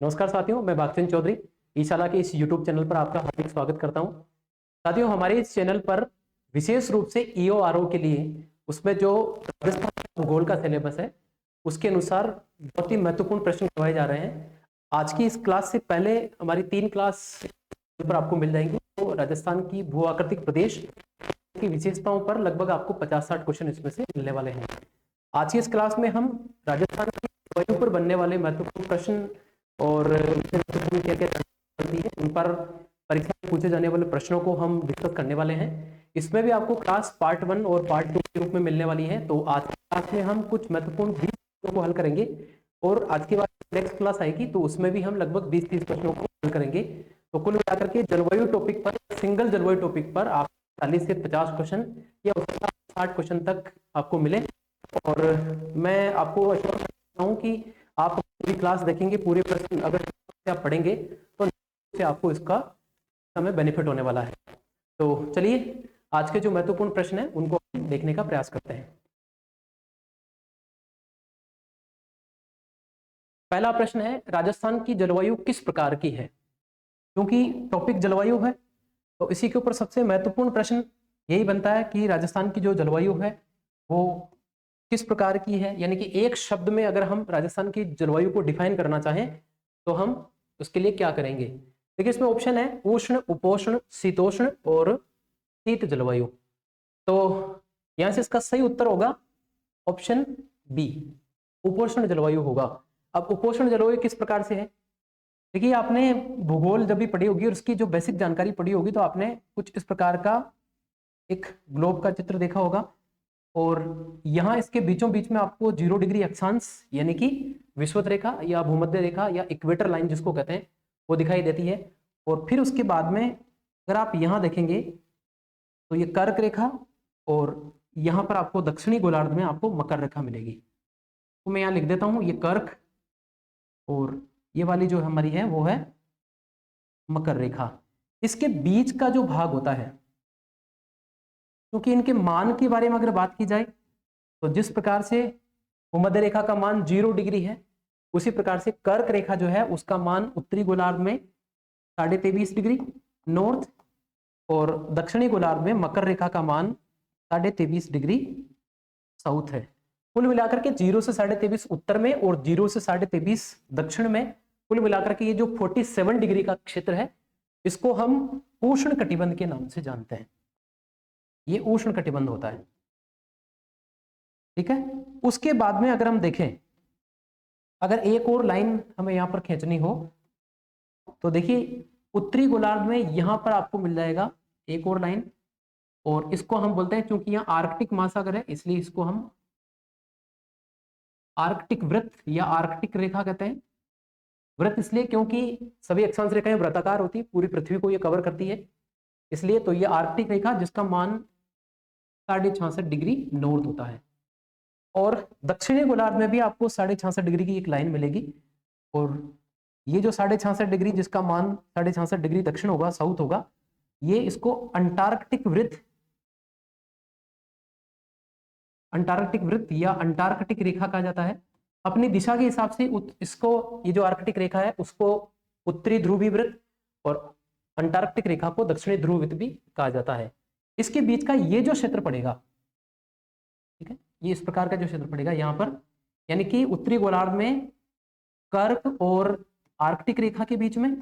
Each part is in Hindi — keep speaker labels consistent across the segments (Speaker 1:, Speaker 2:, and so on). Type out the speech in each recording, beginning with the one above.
Speaker 1: नमस्कार साथियों, मैं भागचंद चौधरी ईशाला के इस YouTube चैनल पर आपका हार्दिक स्वागत करता हूं। साथियों, हमारे इस चैनल पर विशेष रूप से ईओ आरओ के लिए उसमें जो राजस्थान भूगोल का सिलेबस है उसके अनुसार बहुत ही महत्वपूर्ण प्रश्न करवाए जा रहे हैं। आज की इस क्लास से पहले हमारी 3 क्लास पर आपको मिल जाएंगी। तो राजस्थान की भू आकृतिक प्रदेश की विशेषताओं पर लगभग आपको 50-60 क्वेश्चन इसमें से मिलने वाले हैं। आज की इस क्लास में हम राजस्थान की जलवायु पर बनने वाले महत्वपूर्ण प्रश्न और क्या क्या है उन पर परीक्षा में पूछे जाने वाले प्रश्नों को हम डिस्कस करने वाले हैं। इसमें भी आपको क्लास पार्ट 1 और पार्ट 2 के रूप में मिलने वाली है। तो आज की क्लास में हम कुछ महत्वपूर्ण 20 प्रश्नों को हल करेंगे और आज के बाद नेक्स्ट क्लास आएगी तो उसमें भी हम लगभग 20-30 प्रश्नों को हल करेंगे। तो कुल मिलाकर के जलवायु टॉपिक पर, सिंगल जलवायु टॉपिक पर आप 40 से 50 क्वेश्चन या 60 क्वेश्चन तक आपको मिले। और मैं आपको अश्योर करता हूँ कि आप पूरी क्लास देखेंगे, पूरे प्रश्न अगर आप पढ़ेंगे तो से आपको इसका समय बेनिफिट होने वाला है। तो चलिए आज के जो महत्वपूर्ण प्रश्न हैं उनको देखने का प्रयास करते हैं। पहला प्रश्न है, राजस्थान की जलवायु किस प्रकार की है? क्योंकि टॉपिक जलवायु है तो इसी के ऊपर सबसे महत्वपूर्ण प्रश्न यही बनता है कि राजस्थान की जो जलवायु है वो किस प्रकार की है। यानी कि एक शब्द में अगर हम राजस्थान की जलवायु को डिफाइन करना चाहें तो हम उसके लिए क्या करेंगे। देखिए इसमें ऑप्शन है उष्ण, उपोष्ण, शीतोष्ण और शीत जलवायु। तो यहां से इसका सही उत्तर होगा ऑप्शन बी, उपोष्ण जलवायु होगा। अब उपोष्ण जलवायु किस प्रकार से है? देखिए आपने भूगोल जब भी पढ़ी होगी और उसकी जो बेसिक जानकारी पढ़ी होगी तो आपने कुछ इस प्रकार का एक ग्लोब का चित्र देखा होगा और यहां इसके बीचों बीच में आपको 0 डिग्री अक्षांश यानी कि विषुवत रेखा या भूमध्य रेखा या इक्वेटर लाइन जिसको कहते हैं वो दिखाई देती है। और फिर उसके बाद में अगर आप यहां देखेंगे तो ये कर्क रेखा और यहां पर आपको दक्षिणी गोलार्ध में आपको मकर रेखा मिलेगी। तो मैं यहां लिख देता हूं ये कर्क और ये वाली जो हमारी है वो है मकर रेखा। इसके बीच का जो भाग होता है, क्योंकि इनके मान के बारे में अगर बात की जाए तो जिस प्रकार से भूमध्य रेखा का मान 0 डिग्री है उसी प्रकार से कर्क रेखा जो है उसका मान उत्तरी गोलार्ध में 23.5 डिग्री नॉर्थ और दक्षिणी गोलार्ध में मकर रेखा का मान 23.5 डिग्री साउथ है। कुल मिलाकर के 0 से 23.5 उत्तर में और 0 से 23.5 दक्षिण में, कुल मिलाकर के ये जो 47 डिग्री का क्षेत्र है इसको हम उष्ण कटिबंध के नाम से जानते हैं। ये उष्ण कटिबंध होता है, ठीक है। उसके बाद में अगर हम देखें, अगर एक और लाइन हमें यहां पर खींचनी हो तो देखिए उत्तरी गोलार्ध में यहां पर आपको मिल जाएगा एक और लाइन और इसको हम बोलते हैं, क्योंकि यहां आर्कटिक महासागर है इसलिए इसको हम आर्कटिक वृत्त या आर्कटिक रेखा कहते हैं। वृत्त इसलिए क्योंकि सभी अक्षांश रेखाएं वृत्ताकार होती है, पूरी पृथ्वी को ये कवर करती है इसलिए। तो ये आर्कटिक रेखा जिसका मान 66.5 डिग्री नॉर्थ होता है और दक्षिणी गोलार्ध में भी आपको 66.5 डिग्री की एक लाइन मिलेगी और ये जो 66.5 डिग्री जिसका मान 66.5 डिग्री दक्षिण होगा, साउथ होगा, ये इसको अंटार्कटिक वृत्त, अंटार्कटिक वृत्त या अंटार्कटिक रेखा कहा जाता है। अपनी दिशा के हिसाब से इसको, ये जो आर्कटिक रेखा है उसको उत्तरी ध्रुवी वृत्त और अंटार्कटिक रेखा को दक्षिणी ध्रुव वृत्त भी कहा जाता है। इसके बीच का ये जो क्षेत्र पड़ेगा, ठीक है, ये इस प्रकार का जो क्षेत्र पड़ेगा यहाँ पर, यानी कि उत्तरी गोलार्ध में कर्क और आर्कटिक रेखा के बीच में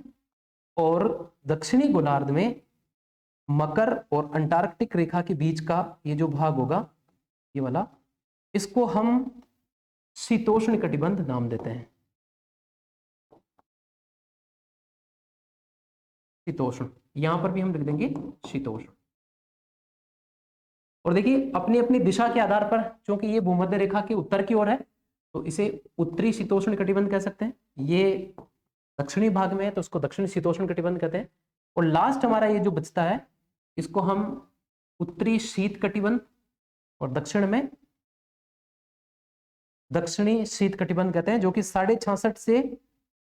Speaker 1: और दक्षिणी गोलार्ध में मकर और अंटार्कटिक रेखा के बीच का ये जो भाग होगा ये वाला, इसको हम शीतोष्ण कटिबंध नाम देते हैं। शीतोष्ण, यहां पर भी हम लिख देंगे शीतोष्ण। और देखिए अपनी अपनी दिशा के आधार पर, क्योंकि ये भूमध्य रेखा के उत्तर की ओर है तो इसे उत्तरी शीतोष्ण कटिबंध कह सकते हैं। ये दक्षिणी भाग में है तो उसको दक्षिणी शीतोष्ण कटिबंध कहते हैं। और लास्ट हमारा ये जो बचता है इसको हम उत्तरी शीत कटिबंध और दक्षिण में दक्षिणी शीत कटिबंध कहते हैं, जो कि 66.5 से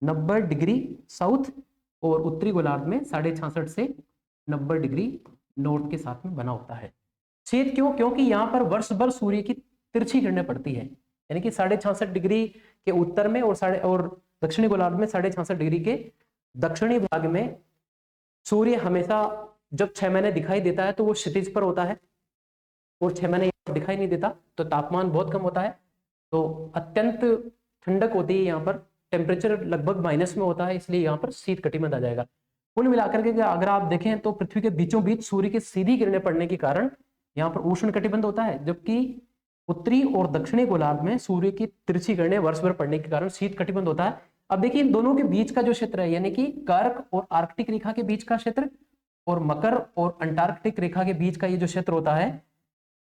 Speaker 1: 90 डिग्री साउथ और उत्तरी गोलार्ध में 66.5 से 90 डिग्री नॉर्थ के साथ में बना होता है। शीत क्यों? क्योंकि यहाँ पर वर्ष भर सूर्य की तिरछी किरणें पड़ती है, यानी कि 66.5 डिग्री के उत्तर में और दक्षिणी गोलार्ध में 66.5 डिग्री के दक्षिणी भाग में सूर्य हमेशा जब 6 महीने दिखाई देता है तो वो क्षितिज पर होता है, और 6 महीने दिखाई नहीं देता तो तापमान बहुत कम होता है, तो अत्यंत ठंडक होती है, यहाँ पर टेम्परेचर लगभग माइनस में होता है, इसलिए यहाँ पर शीत कटिबंध आ जाएगा। कुल मिलाकर के अगर आप देखें तो पृथ्वी के बीचों बीच सूर्य की सीधी किरणें पड़ने के कारण यहाँ पर उष्ण कटिबंध होता है, जबकि उत्तरी और दक्षिणी गोलार्ध में सूर्य की तिरछी किरणें वर्ष भर पड़ने के कारण शीत कटिबंध होता है। अब देखिए इन दोनों के बीच का जो क्षेत्र है, यानी कि कर्क और आर्कटिक रेखा के बीच का क्षेत्र और मकर और अंटार्कटिक रेखा के बीच का ये जो क्षेत्र होता है,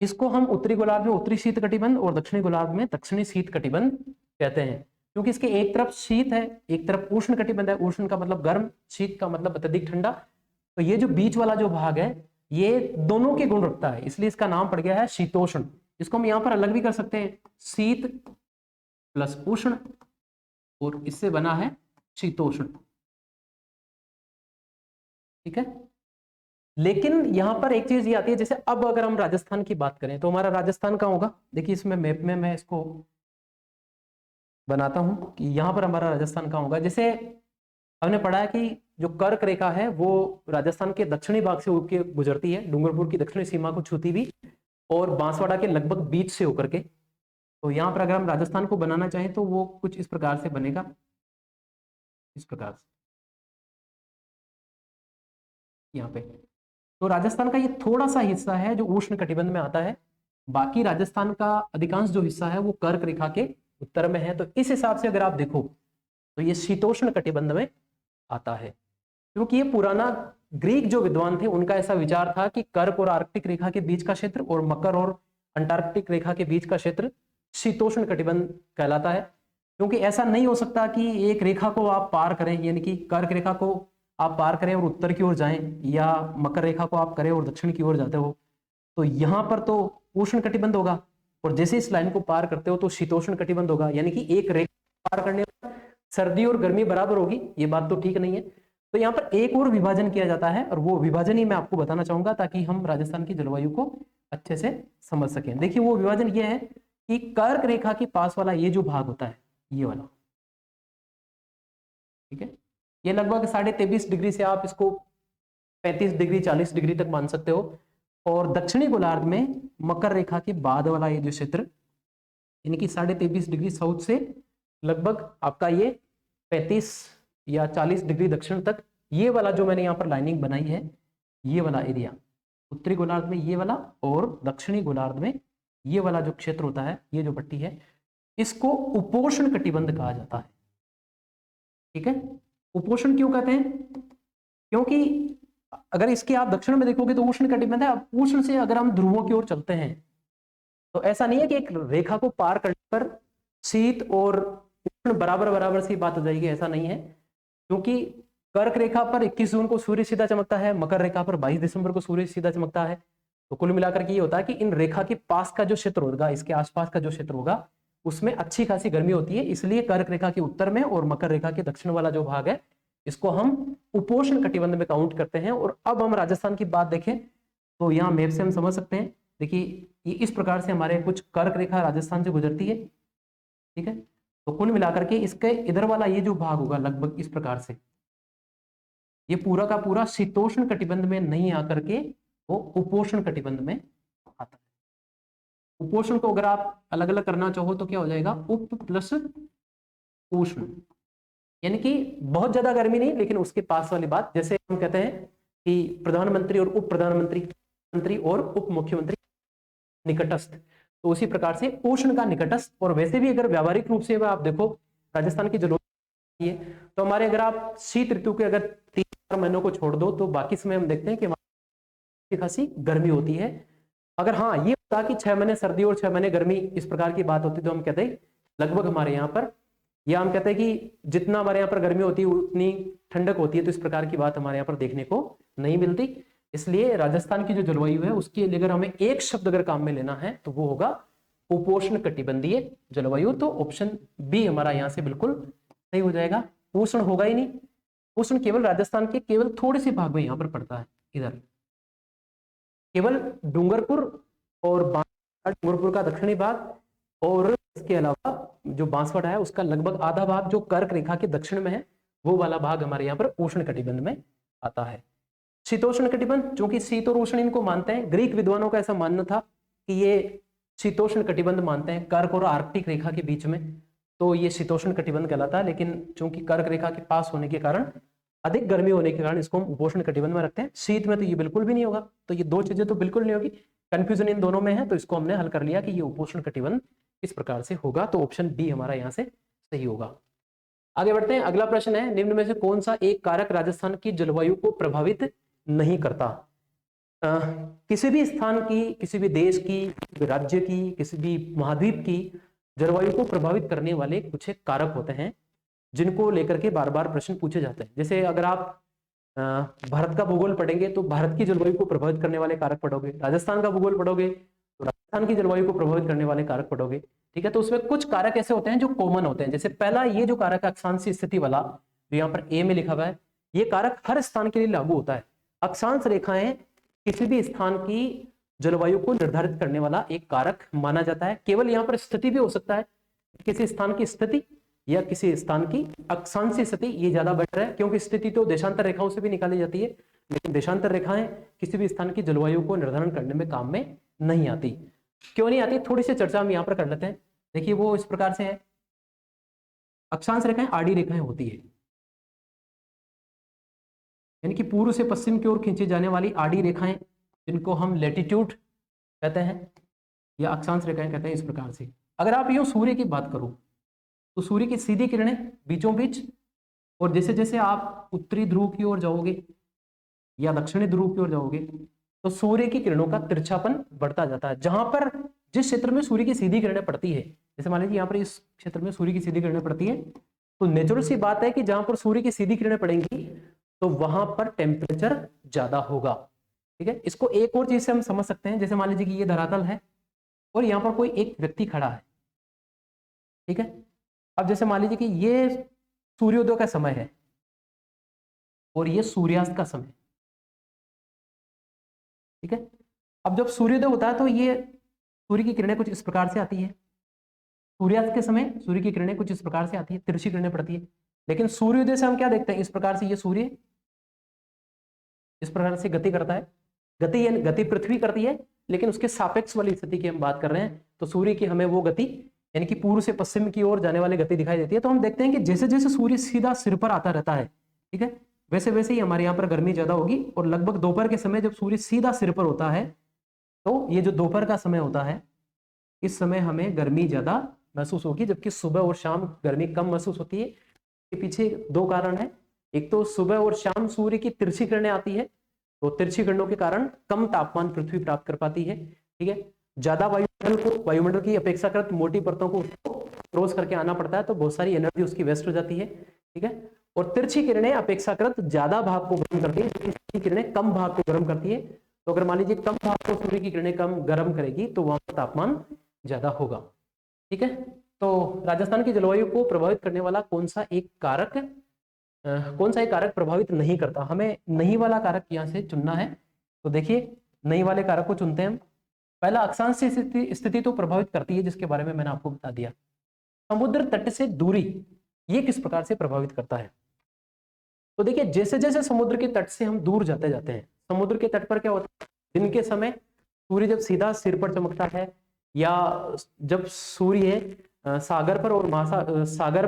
Speaker 1: इसको हम उत्तरी गोलार्ध में उत्तरी शीत कटिबंध और दक्षिणी गोलार्ध में दक्षिणी शीत कटिबंध कहते हैं, क्योंकि इसके एक तरफ शीत है, एक तरफ उष्ण कटिबंध है। उष्ण का मतलब गर्म, शीत का मतलब अत्यधिक ठंडा। तो ये जो बीच वाला जो भाग है ये दोनों के गुण रखता है, इसलिए इसका नाम पड़ गया है शीतोष्ण। इसको हम यहाँ पर अलग भी कर सकते हैं, शीत प्लस उष्ण, और इससे बना है शीतोष्ण। ठीक है, लेकिन यहां पर एक चीज ये आती है, जैसे अब अगर हम राजस्थान की बात करें तो हमारा राजस्थान कहाँ होगा, देखिए इसमें मैप में मैं इसको बनाता हूं कि यहां पर हमारा राजस्थान कहाँ होगा। जैसे हमने पढ़ा है कि जो कर्क रेखा है वो राजस्थान के दक्षिणी भाग से होकर गुजरती है, डूंगरपुर की दक्षिणी सीमा को छूती हुई, और बांसवाड़ा के लगभग बीच से होकर के। तो यहाँ पर अगर हम राजस्थान को बनाना चाहें तो वो कुछ इस प्रकार से बनेगा, इस प्रकार से यहाँ पे। तो राजस्थान का ये थोड़ा सा हिस्सा है जो उष्ण कटिबंध में आता है, बाकी राजस्थान का अधिकांश जो हिस्सा है वो कर्क रेखा के उत्तर में है। तो इस हिसाब से अगर आप देखो तो ये शीतोष्ण कटिबंध में आता है, क्योंकि ये पुराना ग्रीक जो विद्वान थे उनका ऐसा विचार था कि कर्क और आर्कटिक रेखा के बीच का क्षेत्र और मकर और अंटार्कटिक रेखा के बीच का क्षेत्र शीतोष्ण कटिबंध कहलाता है। क्योंकि ऐसा नहीं हो सकता कि एक रेखा को आप पार करें, यानी कि कर्क रेखा को आप पार करें और उत्तर की ओर जाएं, या मकर रेखा को आप करें और दक्षिण की ओर जाते हो, तो यहाँ पर तो उष्ण कटिबंध होगा, और जैसे इस लाइन को पार करते हो तो शीतोष्ण कटिबंध होगा, यानी कि एक रेखा पार करने पर सर्दी और गर्मी बराबर होगी। ये बात तो ठीक नहीं है। तो यहाँ पर एक और विभाजन किया जाता है, और वो विभाजन ही मैं आपको बताना चाहूंगा ताकि हम राजस्थान की जलवायु को अच्छे से समझ सकें। देखिए वो विभाजन ये है कि कर्क रेखा के पास वाला ये जो भाग होता है, ये वाला, ठीक है, ये लगभग 23.5 डिग्री से आप इसको 35 डिग्री 40 डिग्री तक मान सकते हो। और दक्षिणी गोलार्ध में मकर रेखा के बाद वाला ये जो क्षेत्र, यानी कि 23.5 डिग्री साउथ से लगभग आपका ये 35 या 40 डिग्री दक्षिण तक, ये वाला जो मैंने यहाँ पर लाइनिंग बनाई है, ये वाला एरिया उत्तरी गोलार्ध में ये वाला, और दक्षिणी गोलार्ध में ये वाला जो क्षेत्र होता है, ये जो पट्टी है, इसको उपोष्ण कटिबंध कहा जाता है। ठीक है, उपोष्ण क्यों कहते हैं, क्योंकि अगर इसके आप दक्षिण में देखोगे तो उष्ण कटिबंध है। अब उष्ण से अगर हम ध्रुवों की ओर चलते हैं तो ऐसा नहीं है कि एक रेखा को पार करने पर शीत और उष्ण बराबर बराबर सी बात हो जाएगी, ऐसा नहीं है। क्योंकि कर्क रेखा पर 21 जून को सूर्य सीधा चमकता है, मकर रेखा पर 22 दिसंबर को सूर्य सीधा चमकता है। तो कुल मिलाकर के ये होता है कि इन रेखा के पास का जो क्षेत्र होगा, इसके आसपास का जो क्षेत्र होगा, उसमें अच्छी खासी गर्मी होती है। इसलिए कर्क रेखा के उत्तर में और मकर रेखा के दक्षिण वाला जो भाग है, इसको हम उपोष्ण कटिबंध में काउंट करते हैं। और अब हम राजस्थान की बात देखें तो यहाँ मैप से हम समझ सकते हैं। देखिए ये इस प्रकार से हमारे कुछ कर्क रेखा राजस्थान से गुजरती है। ठीक है, तो कुल मिलाकर के इसके इधर वाला ये जो भाग होगा लगभग इस प्रकार से, ये पूरा का पूरा शीतोष्ण कटिबंध में नहीं आकर के वो उपोष्ण कटिबंध में आता है। उपोष्ण को अगर आप अलग अलग करना चाहो तो क्या हो जाएगा, उप प्लस उष्ण, यानी कि बहुत ज्यादा गर्मी नहीं लेकिन उसके पास वाली बात। जैसे हम कहते हैं कि प्रधानमंत्री और उप प्रधानमंत्री, मंत्री और उप मुख्यमंत्री निकटस्थ, तो उसी प्रकार से उष्ण का निकटस्थ। और वैसे भी अगर व्यावहारिक रूप से आप देखो राजस्थान की जलवायु है तो हमारे, अगर आप शीत ऋतु के अगर 3-4 महीनों को छोड़ दो तो बाकी समय हम देखते हैं कि खासी गर्मी होती है। अगर हाँ ये होता कि 6 महीने सर्दी और 6 महीने गर्मी, इस प्रकार की बात होती तो हम कहते हैं लगभग हमारे यहाँ पर, या हम कहते हैं कि जितना हमारे यहाँ पर गर्मी होती है उतनी ठंडक होती है। तो इस प्रकार की बात हमारे यहाँ पर देखने को नहीं मिलती। इसलिए राजस्थान की जो जलवायु है उसके लिए अगर हमें एक शब्द अगर काम में लेना है तो वो होगा उपोष्ण कटिबंधीय जलवायु। तो ऑप्शन बी हमारा यहाँ से बिल्कुल सही हो जाएगा। उष्ण होगा ही नहीं, उष्ण केवल राजस्थान के केवल थोड़े से भाग में यहाँ पर पड़ता है। इधर केवल डूंगरपुर और डूंगरपुर का दक्षिणी भाग और इसके अलावा जो बांसवाड़ा है उसका लगभग आधा भाग जो कर्क रेखा के दक्षिण में है, वो वाला भाग हमारे यहाँ पर उष्ण कटिबंध में आता है। शीतोष्ण कटिबंध, जो कि शीत और उष्ण इनको मानते हैं, ग्रीक विद्वानों का ऐसा मानना था कि ये शीतोष्ण कटिबंध मानते हैं कर्क और आर्कटिक रेखा के बीच में, तो ये शीतोष्ण कटिबंध कहलाता है। लेकिन चूंकि कर्क रेखा के पास होने के कारण, अधिक गर्मी होने के कारण इसको हम उपोष्ण कटिबंध में रखते हैं। शीत में तो ये बिल्कुल भी नहीं होगा, तो ये दो चीजें तो बिल्कुल नहीं होगी, कंफ्यूजन इन दोनों में है, तो इसको हमने हल कर लिया कि ये उपोष्ण कटिबंध इस प्रकार से होगा, तो ऑप्शन बी हमारा यहाँ से सही होगा। आगे बढ़ते हैं, अगला प्रश्न है, निम्न में से कौन सा एक कारक राजस्थान की जलवायु को प्रभावित नहीं करता? किसी भी स्थान की, किसी भी देश की, राज्य की, किसी भी महाद्वीप की जलवायु को प्रभावित करने वाले कुछ एक कारक होते हैं जिनको लेकर के बार बार प्रश्न पूछे जाते हैं। जैसे अगर आप भारत का भूगोल पढ़ेंगे तो भारत की जलवायु को प्रभावित करने वाले कारक पढ़ोगे, राजस्थान का भूगोल पढ़ोगे तो राजस्थान की जलवायु को प्रभावित करने वाले कारक पढ़ोगे, ठीक है। तो उसमें कुछ कारक ऐसे होते हैं जो कॉमन होते हैं। जैसे पहला ये जो कारक अक्षांशीय स्थिति वाला, जो यहाँ पर ए में लिखा हुआ है, ये कारक हर स्थान के लिए लागू होता है। अक्षांश रेखाएं किसी भी स्थान की जलवायु को निर्धारित करने वाला एक कारक माना जाता है। केवल यहाँ पर स्थिति भी हो सकता है, किसी स्थान की स्थिति या किसी स्थान की अक्षांशीय स्थिति, ये ज्यादा बेटर है, क्योंकि स्थिति तो देशांतर रेखाओं से भी निकाली जाती है, लेकिन देशांतर रेखाएं किसी भी स्थान की जलवायु को निर्धारण करने में काम में नहीं आती। क्यों नहीं आती, थोड़ी सी चर्चा हम यहाँ पर कर लेते हैं। देखिए वो इस प्रकार से है, अक्षांश रेखाएं आड़ी रेखाएं होती है, यानी कि पूर्व से पश्चिम की ओर खींची जाने वाली आड़ी रेखाएं, जिनको हम लैटिट्यूड कहते हैं या अक्षांश रेखाएं कहते हैं, इस प्रकार से। अगर आप यूं सूर्य की बात करो तो सूर्य की सीधी किरणें बीचों बीच, और जैसे जैसे आप उत्तरी ध्रुव की ओर जाओगे या दक्षिणी ध्रुव की ओर जाओगे तो सूर्य की किरणों का तिरछापन बढ़ता जाता है। जहां पर जिस क्षेत्र में सूर्य की सीधी किरणें पड़ती है, जैसे मान लीजिए यहाँ पर इस क्षेत्र में सूर्य की सीधी किरणें पड़ती है, तो नेचुरल सी बात है कि जहां पर सूर्य की सीधी किरणें पड़ेंगी तो वहां पर टेम्परेचर ज्यादा होगा, ठीक है। इसको एक और चीज से हम समझ सकते हैं, जैसे मान लीजिए कि ये धरातल है और यहाँ पर कोई एक व्यक्ति खड़ा है, ठीक है। अब जैसे मान लीजिए कि ये सूर्योदय का समय है और ये सूर्यास्त का समय, ठीक है। अब जब सूर्योदय होता है तो ये सूर्य की किरणें कुछ इस प्रकार से आती है, सूर्यास्त के समय सूर्य की किरणें कुछ इस प्रकार से आती है, तिरछी किरणें पड़ती है। लेकिन सूर्योदय से हम क्या देखते हैं, इस प्रकार से ये सूर्य इस प्रकार से गति करता है, गति पृथ्वी करती है, लेकिन उसके सापेक्ष वाली स्थिति की हम बात कर रहे हैं, तो सूर्य की हमें वो गति यानी कि पूर्व से पश्चिम की ओर जाने वाली गति दिखाई देती है। तो हम देखते हैं कि जैसे जैसे सूर्य सीधा सिर पर आता रहता है, ठीक है, वैसे वैसे ही हमारे यहाँ पर गर्मी ज्यादा होगी। और लगभग दोपहर के समय जब सूर्य सीधा सिर पर होता है, तो ये जो दोपहर का समय होता है, इस समय हमें गर्मी ज्यादा महसूस होगी, जबकि सुबह और शाम गर्मी कम महसूस होती है। इसके पीछे दो कारण है, एक तो सुबह और शाम सूर्य की तिरछी किरणें आती है, तो तिरछी किरणों के कारण कम तापमान पृथ्वी प्राप्त कर पाती है, ठीक है। ज्यादा वायुमंडल की अपेक्षाकृत मोटी परतों को क्रॉस करके आना पड़ता है, तो बहुत सारी एनर्जी उसकी वेस्ट हो जाती है, ठीक है। और तिरछी किरणें अपेक्षाकृत ज्यादा भाग को गर्म करती है, तिरछी किरणें कम भाग को गर्म करती है। तो अगर मान लीजिए कम भाग को सूर्य की किरणें कम गर्म करेगी तो वहां पर तापमान ज्यादा होगा, ठीक है। तो राजस्थान की जलवायु को प्रभावित करने वाला कौन सा एक कारक प्रभावित नहीं करता? हमें नहीं वाला कारक यहाँ से चुनना है। तो देखिए नहीं वाले कारक को चुनते हैं हम। पहला अक्षांशीय स्थिति तो प्रभावित करती है, जिसके बारे में मैंने आपको बता दिया। समुद्र तट से दूरी, ये किस प्रकार से प्रभावित करता है? तो देखिए जैसे जैसे समुद्र के तट से हम दूर जाते जाते हैं, समुद्र के तट पर क्या होता है, दिन के समय सूर्य जब सीधा सिर पर चमकता है, या जब सूर्य सागर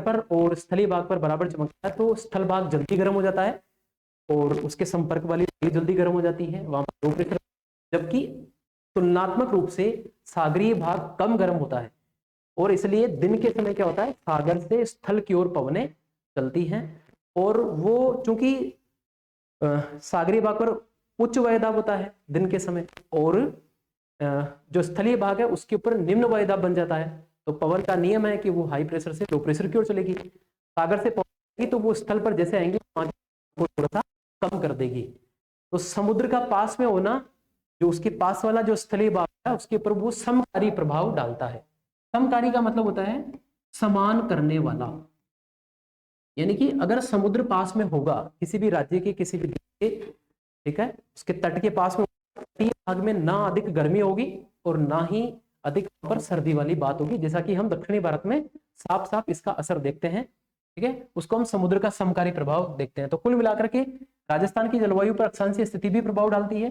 Speaker 1: पर और स्थलीय भाग पर बराबर चमकता है, तो स्थल भाग जल्दी गर्म हो जाता है और उसके संपर्क वाली जल्दी गर्म हो जाती है, वहां पर लो प्रेशर, जबकि तुलनात्मक रूप से सागरीय भाग कम गर्म होता है। और इसलिए दिन के समय क्या होता है, सागर से स्थल की ओर पवनें चलती हैं, और वो चूंकि सागरीय भाग पर उच्च वायुदाब होता है दिन के समय, और जो स्थलीय भाग है उसके ऊपर निम्न वायुदाब बन जाता है, तो पवन का नियम है कि वो हाई प्रेशर से लो प्रेशर की ओर चलेगी। सागर से पवन तो वो स्थल पर जैसे आएंगे वो थोड़ा सा कम कर देगी। तो समुद्र का पास में होना, जो उसके पास वाला जो स्थलीय भाग है उसके ऊपर वो समकारी प्रभाव डालता है। समकारी का मतलब होता है समान करने वाला, यानी कि अगर समुद्र पास में होगा किसी भी राज्य के, किसी भी देश के, ठीक है, उसके तट के पास में भाग में ना अधिक गर्मी होगी और ना ही अधिक पर सर्दी वाली बात होगी, जैसा कि हम दक्षिणी भारत में साफ साफ इसका असर देखते हैं। ठीक है, उसको हम समुद्र का समकारी प्रभाव देखते हैं। तो कुल मिलाकर के राजस्थान की जलवायु पर अक्षांशीय स्थिति भी प्रभाव डालती है,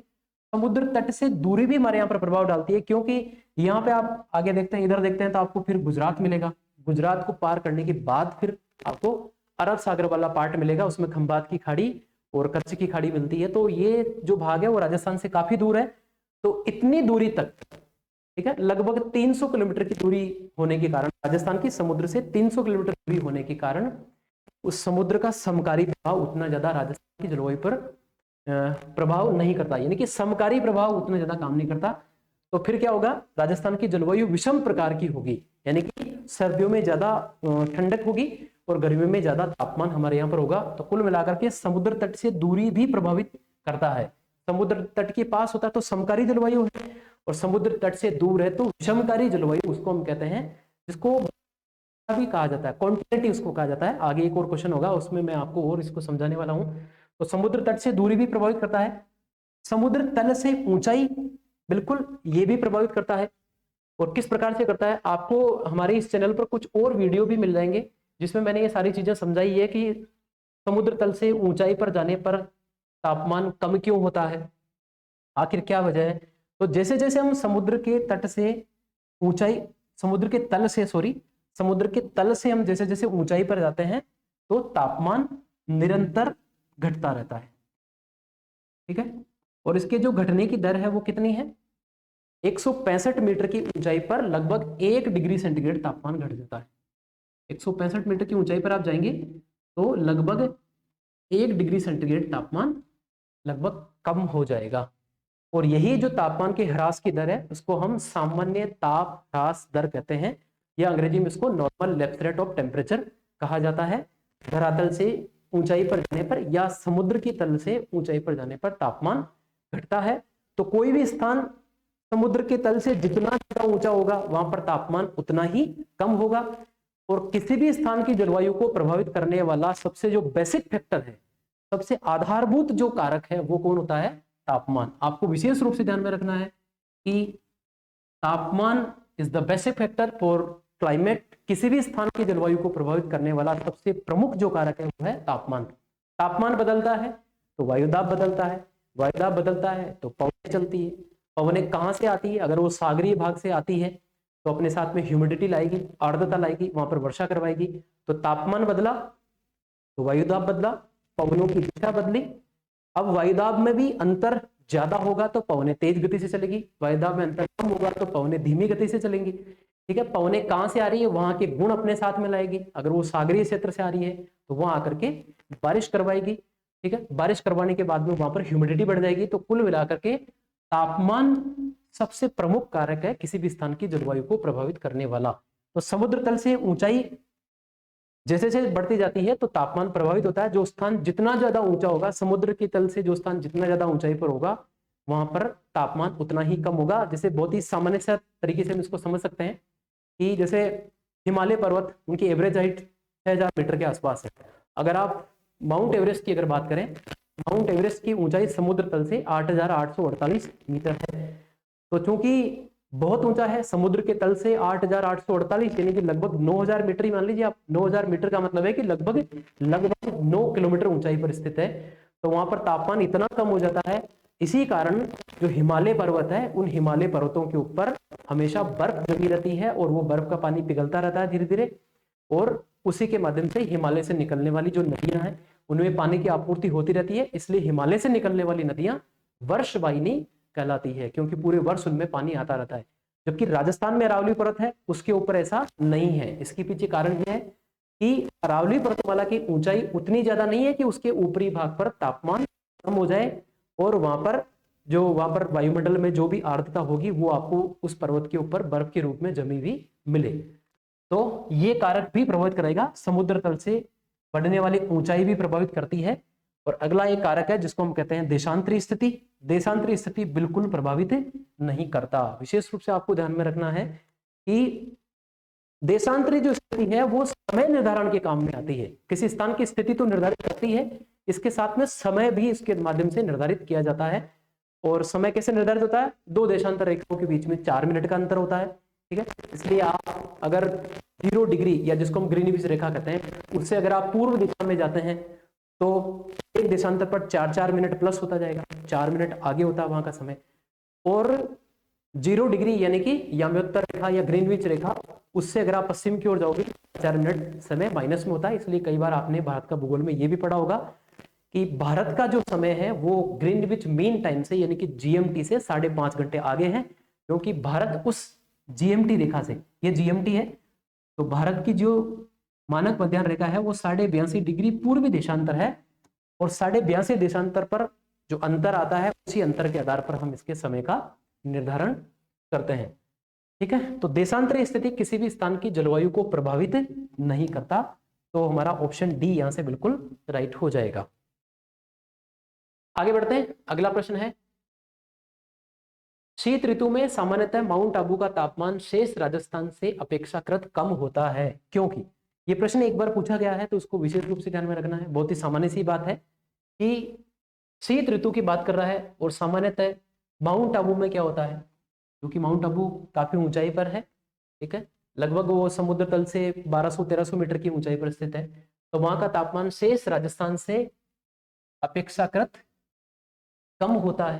Speaker 1: समुद्र तट से दूरी भी हमारे यहाँ पर प्रभाव डालती है, क्योंकि यहाँ पे आप आगे देखते हैं, इधर देखते हैं तो आपको फिर गुजरात मिलेगा, गुजरात को पार करने के बाद फिर आपको अरब सागर वाला पार्ट मिलेगा, उसमें खंबात की खाड़ी और कच्छ की खाड़ी मिलती है। तो ये जो भाग है वो राजस्थान से काफी दूर है। तो इतनी दूरी तक, ठीक है, लगभग 300 किलोमीटर की दूरी होने के कारण, राजस्थान की समुद्र से 300 किलोमीटर दूरी होने के कारण उस समुद्र का समकारी प्रभाव उतना ज्यादा राजस्थान की जलवायु पर प्रभाव नहीं करता, यानी कि समकारी प्रभाव उतना ज्यादा काम नहीं करता। तो फिर क्या होगा, राजस्थान की जलवायु विषम प्रकार की होगी, यानी कि सर्दियों में ज्यादा ठंडक होगी और गर्मियों में ज्यादा तापमान हमारे यहाँ पर होगा। तो कुल मिलाकर के समुद्र तट से दूरी भी प्रभावित करता है। समुद्र तट के पास होता है तो समकारी जलवायु है, और समुद्र तट से दूर है तो विषमकारी जलवायु उसको हम कहते हैं, जिसको भी कहा जाता है, कॉन्टिनेंट उसको कहा जाता है। आगे एक और क्वेश्चन होगा, उसमें मैं आपको और इसको समझाने वाला हूं। तो समुद्र तट से दूरी भी प्रभावित करता है, समुद्र तल से ऊंचाई बिल्कुल ये भी प्रभावित करता है। और किस प्रकार से करता है, आपको हमारे इस चैनल पर कुछ और वीडियो भी मिल जाएंगे जिसमें मैंने ये सारी चीजें समझाई है कि समुद्र तल से ऊंचाई पर जाने पर तापमान कम क्यों होता है, आखिर क्या वजह है। तो जैसे जैसे हम समुद्र के तट से ऊंचाई, समुद्र के तल से समुद्र के तल से हम जैसे जैसे ऊंचाई पर जाते हैं तो तापमान निरंतर घटता रहता है। ठीक है, और इसके जो घटने की दर है वो कितनी है, 165 मीटर की ऊंचाई पर लगभग 1 डिग्री सेंटीग्रेड तापमान घट जाता है। 165 मीटर की ऊंचाई पर आप जाएंगे तो लगभग 1 डिग्री सेंटीग्रेड तापमान लगभग कम हो जाएगा। और यही जो तापमान के ह्रास की दर है उसको हम सामान्य ताप ह्रास दर कहते हैं, या अंग्रेजी में इसको normal lapse rate of temperature कहा जाता है। धरातल से ऊंचाई पर जाने पर या समुद्र की तल से ऊंचाई पर जाने पर तापमान घटता है। तो कोई भी स्थान समुद्र के तल से जितना ज्यादा ऊंचा होगा वहां पर तापमान उतना ही कम होगा। और किसी भी स्थान की जलवायु को प्रभावित करने वाला सबसे जो बेसिक फैक्टर है, सबसे आधारभूत जो कारक है वो कौन होता है, तापमान। आपको विशेष रूप से ध्यान में रखना है कि तापमान is the basic factor for climate. किसी भी स्थान की जलवायु को प्रभावित करने वाला सबसे प्रमुख जो कारक है वो है तापमान। तापमान बदलता है तो वायुदाब बदलता है, वायुदाब बदलता है तो पवनें चलती है। पवनें कहाँ से आती है, अगर वो सागरीय भाग से आती है तो अपने साथ में ह्यूमिडिटी लाएगी, आर्द्रता लाएगी, वहां पर वर्षा करवाएगी। तो तापमान बदला तो वायुदाब बदला, पवनों की दिशा बदली। अब वायुदाब में भी अंतर ज्यादा होगा तो पवनें तेज गति से चलेगी, वायुदाब में अंतर कम होगा तो पवनें धीमी गति से चलेंगी। ठीक है, पवनें कहाँ से आ रही है, वहां के गुण अपने साथ में लाएगी। अगर वो सागरीय क्षेत्र से आ रही है तो वहां आकर के बारिश करवाएगी। ठीक है, बारिश करवाने के बाद में वहां पर ह्यूमिडिटी बढ़ जाएगी। तो कुल मिलाकर के तापमान सबसे प्रमुख कारक है किसी भी स्थान की जलवायु को प्रभावित करने वाला। तो समुद्र तल से ऊंचाई जैसे जैसे बढ़ती जाती है तो तापमान प्रभावित होता है। जो स्थान जितना ज्यादा ऊंचा होगा, समुद्र के तल से जो स्थान जितना ज्यादा ऊंचाई पर होगा वहां पर तापमान उतना ही कम होगा। जैसे बहुत ही सामान्य सा तरीके से हम इसको समझ सकते हैं कि जैसे हिमालय पर्वत, उनकी एवरेज हाइट 6000 मीटर के आसपास है। अगर आप माउंट एवरेस्ट की अगर बात करें, माउंट एवरेस्ट की ऊंचाई समुद्र तल से 8848 मीटर है। तो चूंकि बहुत ऊंचा है, समुद्र के तल से 8848 यानी कि लगभग 9000 मीटर ही मान लीजिए आप। 9000 मीटर का मतलब है कि लगभग 9 किलोमीटर ऊंचाई पर स्थित है। तो वहां पर तापमान इतना कम हो जाता है। इसी कारण जो हिमालय पर्वत है, उन हिमालय पर्वतों के ऊपर हमेशा बर्फ जमी रहती है और वो बर्फ का पानी पिघलता रहता है धीरे धीरे, और उसी के माध्यम से हिमालय से निकलने वाली जो नदियां हैं उनमें पानी की आपूर्ति होती रहती है। इसलिए हिमालय से निकलने वाली नदियां वर्षवाहिनी कहलाती है, क्योंकि पूरे वर्ष उनमें पानी आता रहता है। जबकि राजस्थान में अरावली पर्वत है, उसके ऊपर ऐसा नहीं है। इसके पीछे कारण यह है कि अरावली पर्वतमाला की ऊंचाई उतनी ज्यादा नहीं है कि उसके ऊपरी भाग पर तापमान कम हो जाए और वहां पर वायुमंडल में जो भी आर्द्रता होगी वो आपको उस पर्वत के ऊपर बर्फ के रूप में जमी हुई मिले। तो ये कारक भी प्रभावित करेगा। समुद्र तल से बढ़ने वाली ऊंचाई भी प्रभावित करती है। और अगला एक कारक है जिसको हम कहते हैं देशांतरी स्थिति। देशांतरी स्थिति बिल्कुल प्रभावित नहीं करता। विशेष रूप से आपको ध्यान में रखना है कि देशांतरी जो स्थिति है वो समय निर्धारण के काम में आती है। किसी स्थान की स्थिति तो निर्धारित करती है, इसके साथ में समय भी इसके माध्यम से निर्धारित किया जाता है। और समय कैसे निर्धारित होता है, दो देशांतर रेखाओं के बीच में 4 मिनट का अंतर होता है। ठीक है। इसलिए आप अगर 0 डिग्री या जिसको हम ग्रीनविच रेखा कहते हैं उससे अगर आप पूर्व दिशा में जाते हैं तो एक देशांतर पर 4-4 मिनट प्लस होता जाएगा, 4 मिनट आगे होता है वहां का समय। और 0 डिग्री यानी कि याम्योत्तर रेखा या ग्रीनविच रेखा, उससे अगर आप पश्चिम की ओर जाओगे 4 मिनट समय माइनस में होता है। इसलिए कई बार आपने भारत का भूगोल में यह भी पढ़ा होगा कि भारत का जो समय है वो ग्रीनविच मीन टाइम से यानी कि जीएमटी से 5.5 घंटे आगे है, क्योंकि भारत उस जीएमटी रेखा से, ये जीएमटी है, तो भारत की जो मानक मध्याह्न रेखा है वो 82.5 डिग्री पूर्वी देशांतर है, और 82.5 देशांतर पर जो अंतर आता है उसी अंतर के आधार पर हम इसके समय का निर्धारण करते हैं। ठीक है, तो देशांतरीय स्थिति किसी भी स्थान की जलवायु को प्रभावित नहीं करता, तो हमारा ऑप्शन डी यहां से बिल्कुल राइट हो जाएगा। आगे बढ़ते हैं, अगला प्रश्न है, शीत ऋतु में सामान्यतः माउंट आबू का तापमान शेष राजस्थान से अपेक्षाकृत कम होता है, क्योंकि ये प्रश्न एक बार पूछा गया है तो उसको विशेष रूप से ध्यान में रखना है। बहुत ही सामान्य सी बात है कि शीत ऋतु की बात कर रहा है और सामान्यतः माउंट आबू में क्या होता है, क्योंकि माउंट आबू काफी ऊंचाई पर है, ठीक है, लगभग वो समुद्र तल से 1200-1300 मीटर की ऊंचाई पर स्थित है, तो वहां का तापमान शेष राजस्थान से अपेक्षाकृत कम होता है।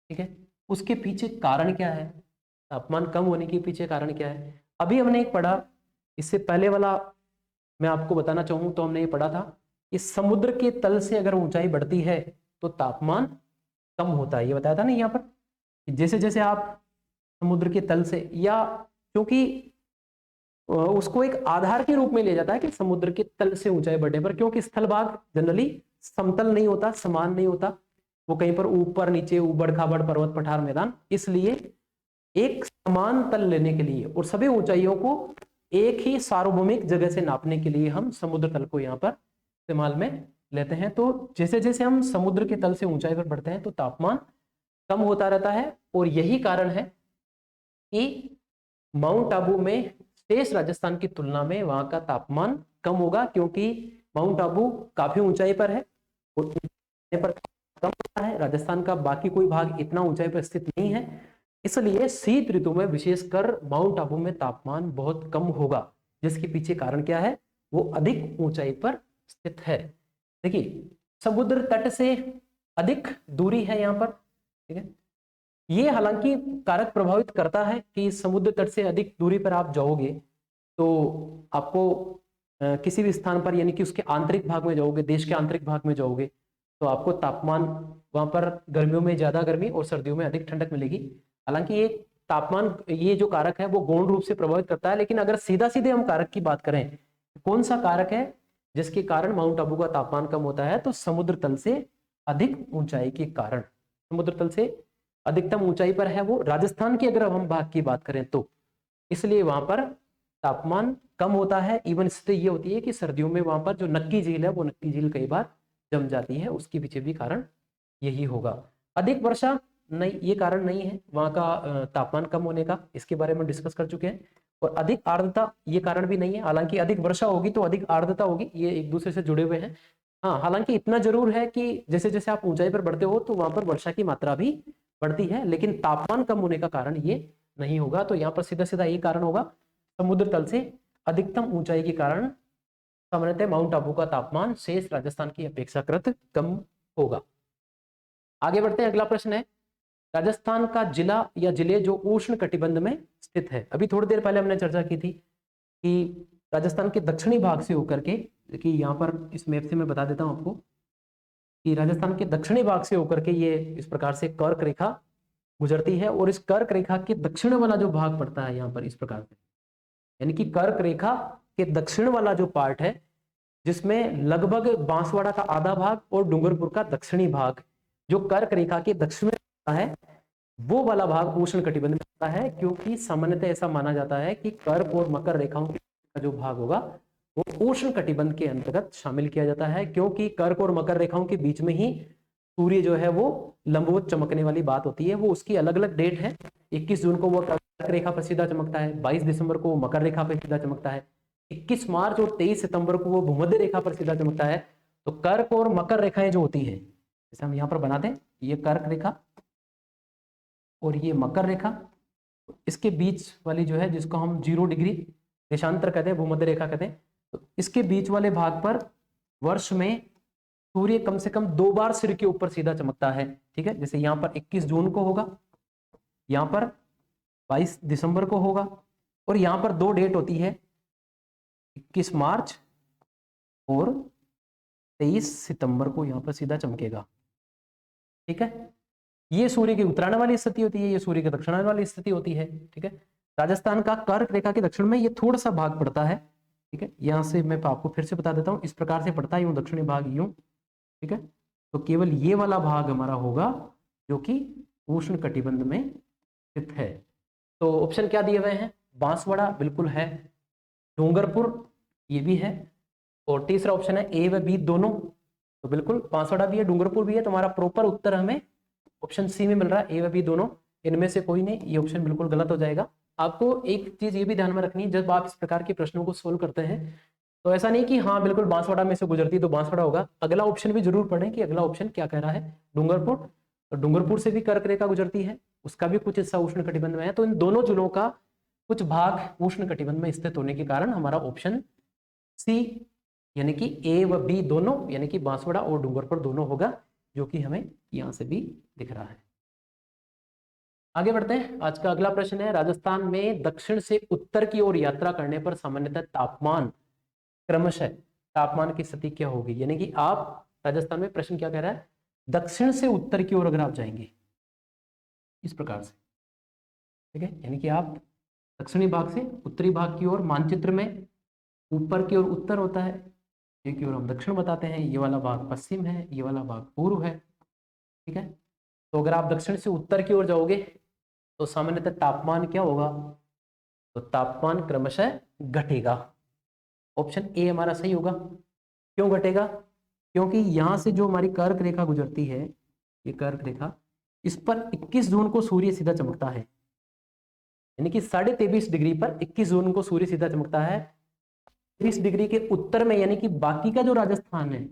Speaker 1: ठीक है, उसके पीछे कारण क्या है, तापमान कम होने के पीछे कारण क्या है? अभी हमने एक पढ़ा, इससे पहले वाला मैं आपको बताना चाहूँ तो हमने ये पढ़ा था कि समुद्र के तल से अगर ऊंचाई बढ़ती है तो तापमान कम होता है, ये बताया था ना यहाँ पर। जैसे जैसे आप समुद्र के तल से, या क्योंकि उसको एक आधार के रूप में लिया जाता है कि समुद्र के तल से ऊंचाई बढ़ने पर, क्योंकि स्थल भाग जनरली समतल नहीं होता, समान नहीं होता, वो कहीं पर ऊपर नीचे, ऊबड़ खाबड़, पर्वत पठार, मैदान, इसलिए एक समान तल लेने के लिए और सभी ऊंचाइयों को एक ही सार्वभौमिक जगह से नापने के लिए हम समुद्र तल को यहाँ पर इस्तेमाल में लेते हैं। तो जैसे जैसे हम समुद्र के तल से ऊंचाई पर बढ़ते हैं तो तापमान कम होता रहता है, और यही कारण है कि माउंट आबू में शेष राजस्थान की तुलना में वहां का तापमान कम होगा, क्योंकि माउंट आबू काफी ऊंचाई पर है और ऊंचाई पर कम होता है, राजस्थान का बाकी कोई भाग इतना ऊंचाई पर स्थित नहीं है, इसलिए शीत ऋतु में विशेषकर माउंट आबू में तापमान बहुत कम होगा। जिसके पीछे कारण क्या है, वो अधिक ऊंचाई पर स्थित है। देखिए, समुद्र तट से अधिक दूरी है यहाँ पर, ठीक है, ये हालांकि कारक प्रभावित करता है कि समुद्र तट से अधिक दूरी पर आप जाओगे तो आपको किसी भी स्थान पर, यानी कि उसके आंतरिक भाग में जाओगे, देश के आंतरिक भाग में जाओगे, तो आपको तापमान वहां पर गर्मियों में ज्यादा गर्मी और सर्दियों में अधिक ठंडक मिलेगी। हालांकि ये तापमान, ये जो कारक है वो गौण रूप से प्रभावित करता है, लेकिन अगर सीधा सीधे हम कारक की बात करें, कौन सा कारक है जिसके कारण माउंट आबू का तापमान कम होता है, तो समुद्र तल से अधिक ऊंचाई के कारण। समुद्र तल से अधिकतम ऊंचाई पर है वो राजस्थान की, अगर हम भाग की बात करें तो, इसलिए वहां पर तापमान कम होता है। इवन स्थिति ये होती है कि सर्दियों में वहां पर जो नक्की झील है वो नक्की झील कई बार जम जाती है, उसके पीछे भी कारण यही होगा। अधिक वर्षा नहीं, ये कारण नहीं है वहां का तापमान कम होने का, इसके बारे में डिस्कस कर चुके हैं। और अधिक आर्द्रता ये कारण भी नहीं है, हालांकि अधिक वर्षा होगी तो अधिक आर्द्रता होगी, ये एक दूसरे से जुड़े हुए हैं। हाँ, हालांकि इतना जरूर है कि जैसे जैसे आप ऊंचाई पर बढ़ते हो तो वहां पर वर्षा की मात्रा भी बढ़ती है, लेकिन तापमान कम होने का कारण ये नहीं होगा। तो यहाँ पर सीधा सीधा ये कारण होगा, समुद्र तल से अधिकतम ऊंचाई के कारण सामान्यतः माउंट आबू का तापमान शेष राजस्थान की अपेक्षाकृत कम होगा। आगे बढ़ते हैं, अगला प्रश्न है, राजस्थान का जिला या जिले जो उष्ण कटिबंध में स्थित है। अभी थोड़ी देर पहले हमने चर्चा की थी कि राजस्थान के दक्षिणी भाग से होकर के, देखिए यहाँ पर इस मैप से मैं बता देता हूँ आपको कि राजस्थान के दक्षिणी भाग से होकर के ये इस प्रकार से कर्क रेखा गुजरती है, और इस कर्क रेखा के दक्षिण वाला जो भाग पड़ता है यहाँ पर इस प्रकार से, यानी कि कर्क रेखा के दक्षिण वाला जो पार्ट है, जिसमें लगभग बांसवाड़ा का आधा भाग और डूंगरपुर का दक्षिणी भाग, जो कर्क रेखा के दक्षिण में है, वो वाला भाग उष्ण कटिबंध में आता है। क्योंकि सामान्यतः ऐसा माना जाता है कि कर्क और मकर रेखाओं का जो भाग होगा वो उष्ण कटिबंध के अंतर्गत शामिल किया जाता है, क्योंकि कर्क और मकर रेखाओं के बीच में ही सूर्य जो है वो लंबवत चमकने वाली बात होती है। वो उसकी अलग अलग डेट है, 21 जून को वो कर्क रेखा पर सीधा चमकता है, 22 दिसंबर को वो मकर रेखा पर सीधा चमकता है, 21 मार्च और 23 सितंबर को वो भूमध्य रेखा पर सीधा चमकता है। तो कर्क और मकर रेखाएं जो होती है, जैसे हम यहाँ पर बना दें, ये कर्क रेखा और ये मकर रेखा, इसके बीच वाली जो है, जिसको हम 0 डिग्री देशांतर कहते हैं, भूमध्य रेखा कहते हैं, तो इसके बीच वाले भाग पर वर्ष में सूर्य कम से कम 2 बार सिर के ऊपर सीधा चमकता है। ठीक है, जैसे यहाँ पर 21 जून को होगा, यहाँ पर 22 दिसंबर को होगा, और यहाँ पर 2 डेट होती है, 21 मार्च और 23 सितंबर को यहाँ पर सीधा चमकेगा। ठीक है, ये सूर्य की उत्तरायण वाली स्थिति होती है, ये सूर्य की दक्षिणायन वाली स्थिति होती है। ठीक है, राजस्थान का कर्क रेखा के दक्षिण में ये थोड़ा सा भाग पड़ता है। ठीक है, यहाँ से मैं आपको फिर से बता देता हूँ, इस प्रकार से पड़ता है, यूं दक्षिणी भाग यूं। ठीक है, तो केवल ये वाला भाग हमारा होगा जो कि उष्ण कटिबंध में स्थित है। तो ऑप्शन क्या दिए हुए हैं? बांसवाड़ा बिल्कुल है, डूंगरपुर ये भी है, और तीसरा ऑप्शन है ए व बी दोनों। तो बिल्कुल बांसवाड़ा भी है, डूंगरपुर भी है, तुम्हारा प्रॉपर उत्तर हमें ऑप्शन सी में मिल रहा है, ए व बी दोनों, इनमें से कोई नहीं, ये ऑप्शन बिल्कुल गलत हो जाएगा। आपको एक चीज ये भी ध्यान में रखनी है, जब आप इस प्रकार के प्रश्नों को सोल्व करते हैं तो ऐसा नहीं कि हाँ बिल्कुल बांसवाड़ा में से गुजरती तो बांसवाड़ा होगा, अगला ऑप्शन भी जरूर पढ़ें कि अगला ऑप्शन क्या कह रहा है। डूंगरपुर, तो डूंगरपुर से भी कर्क रेखा गुजरती है, उसका भी कुछ हिस्सा उष्ण कटिबंध में है, तो इन दोनों जिलों का कुछ भाग उष्ण कटिबंध में स्थित होने के कारण हमारा ऑप्शन सी यानी कि ए व बी दोनों, यानी कि बांसवाड़ा और डूंगरपुर दोनों होगा, जो कि हमें यहां से भी दिख रहा है। आगे बढ़ते हैं, आज का अगला प्रश्न है, राजस्थान में दक्षिण से उत्तर की ओर यात्रा करने पर सामान्यतः तापमान क्रमशः तापमान की स्थिति क्या होगी? यानी कि आप राजस्थान में, प्रश्न क्या कह रहा है, दक्षिण से उत्तर की ओर अगर आप जाएंगे इस प्रकार से, ठीक है, यानी कि आप दक्षिणी भाग से उत्तरी भाग की ओर, मानचित्र में ऊपर की ओर उत्तर होता है, ये की ओर हम दक्षिण बताते हैं, ये वाला भाग पश्चिम है, ये वाला भाग पूर्व है। ठीक है, तो अगर आप दक्षिण से उत्तर की ओर जाओगे तो सामान्यतः तापमान क्या होगा? तो तापमान क्रमशः घटेगा। ऑप्शन ए हमारा सही होगा। क्यों घटेगा? क्योंकि यहां से जो हमारी कर्क रेखा गुजरती है, ये कर्क रेखा, इस पर 21 जून को सूर्य सीधा चमकता है, यानी कि 23.5 डिग्री पर 21 जून को सूर्य सीधा चमकता है। 30 डिग्री के उत्तर में, यानी कि बाकी का जो राजस्थान है,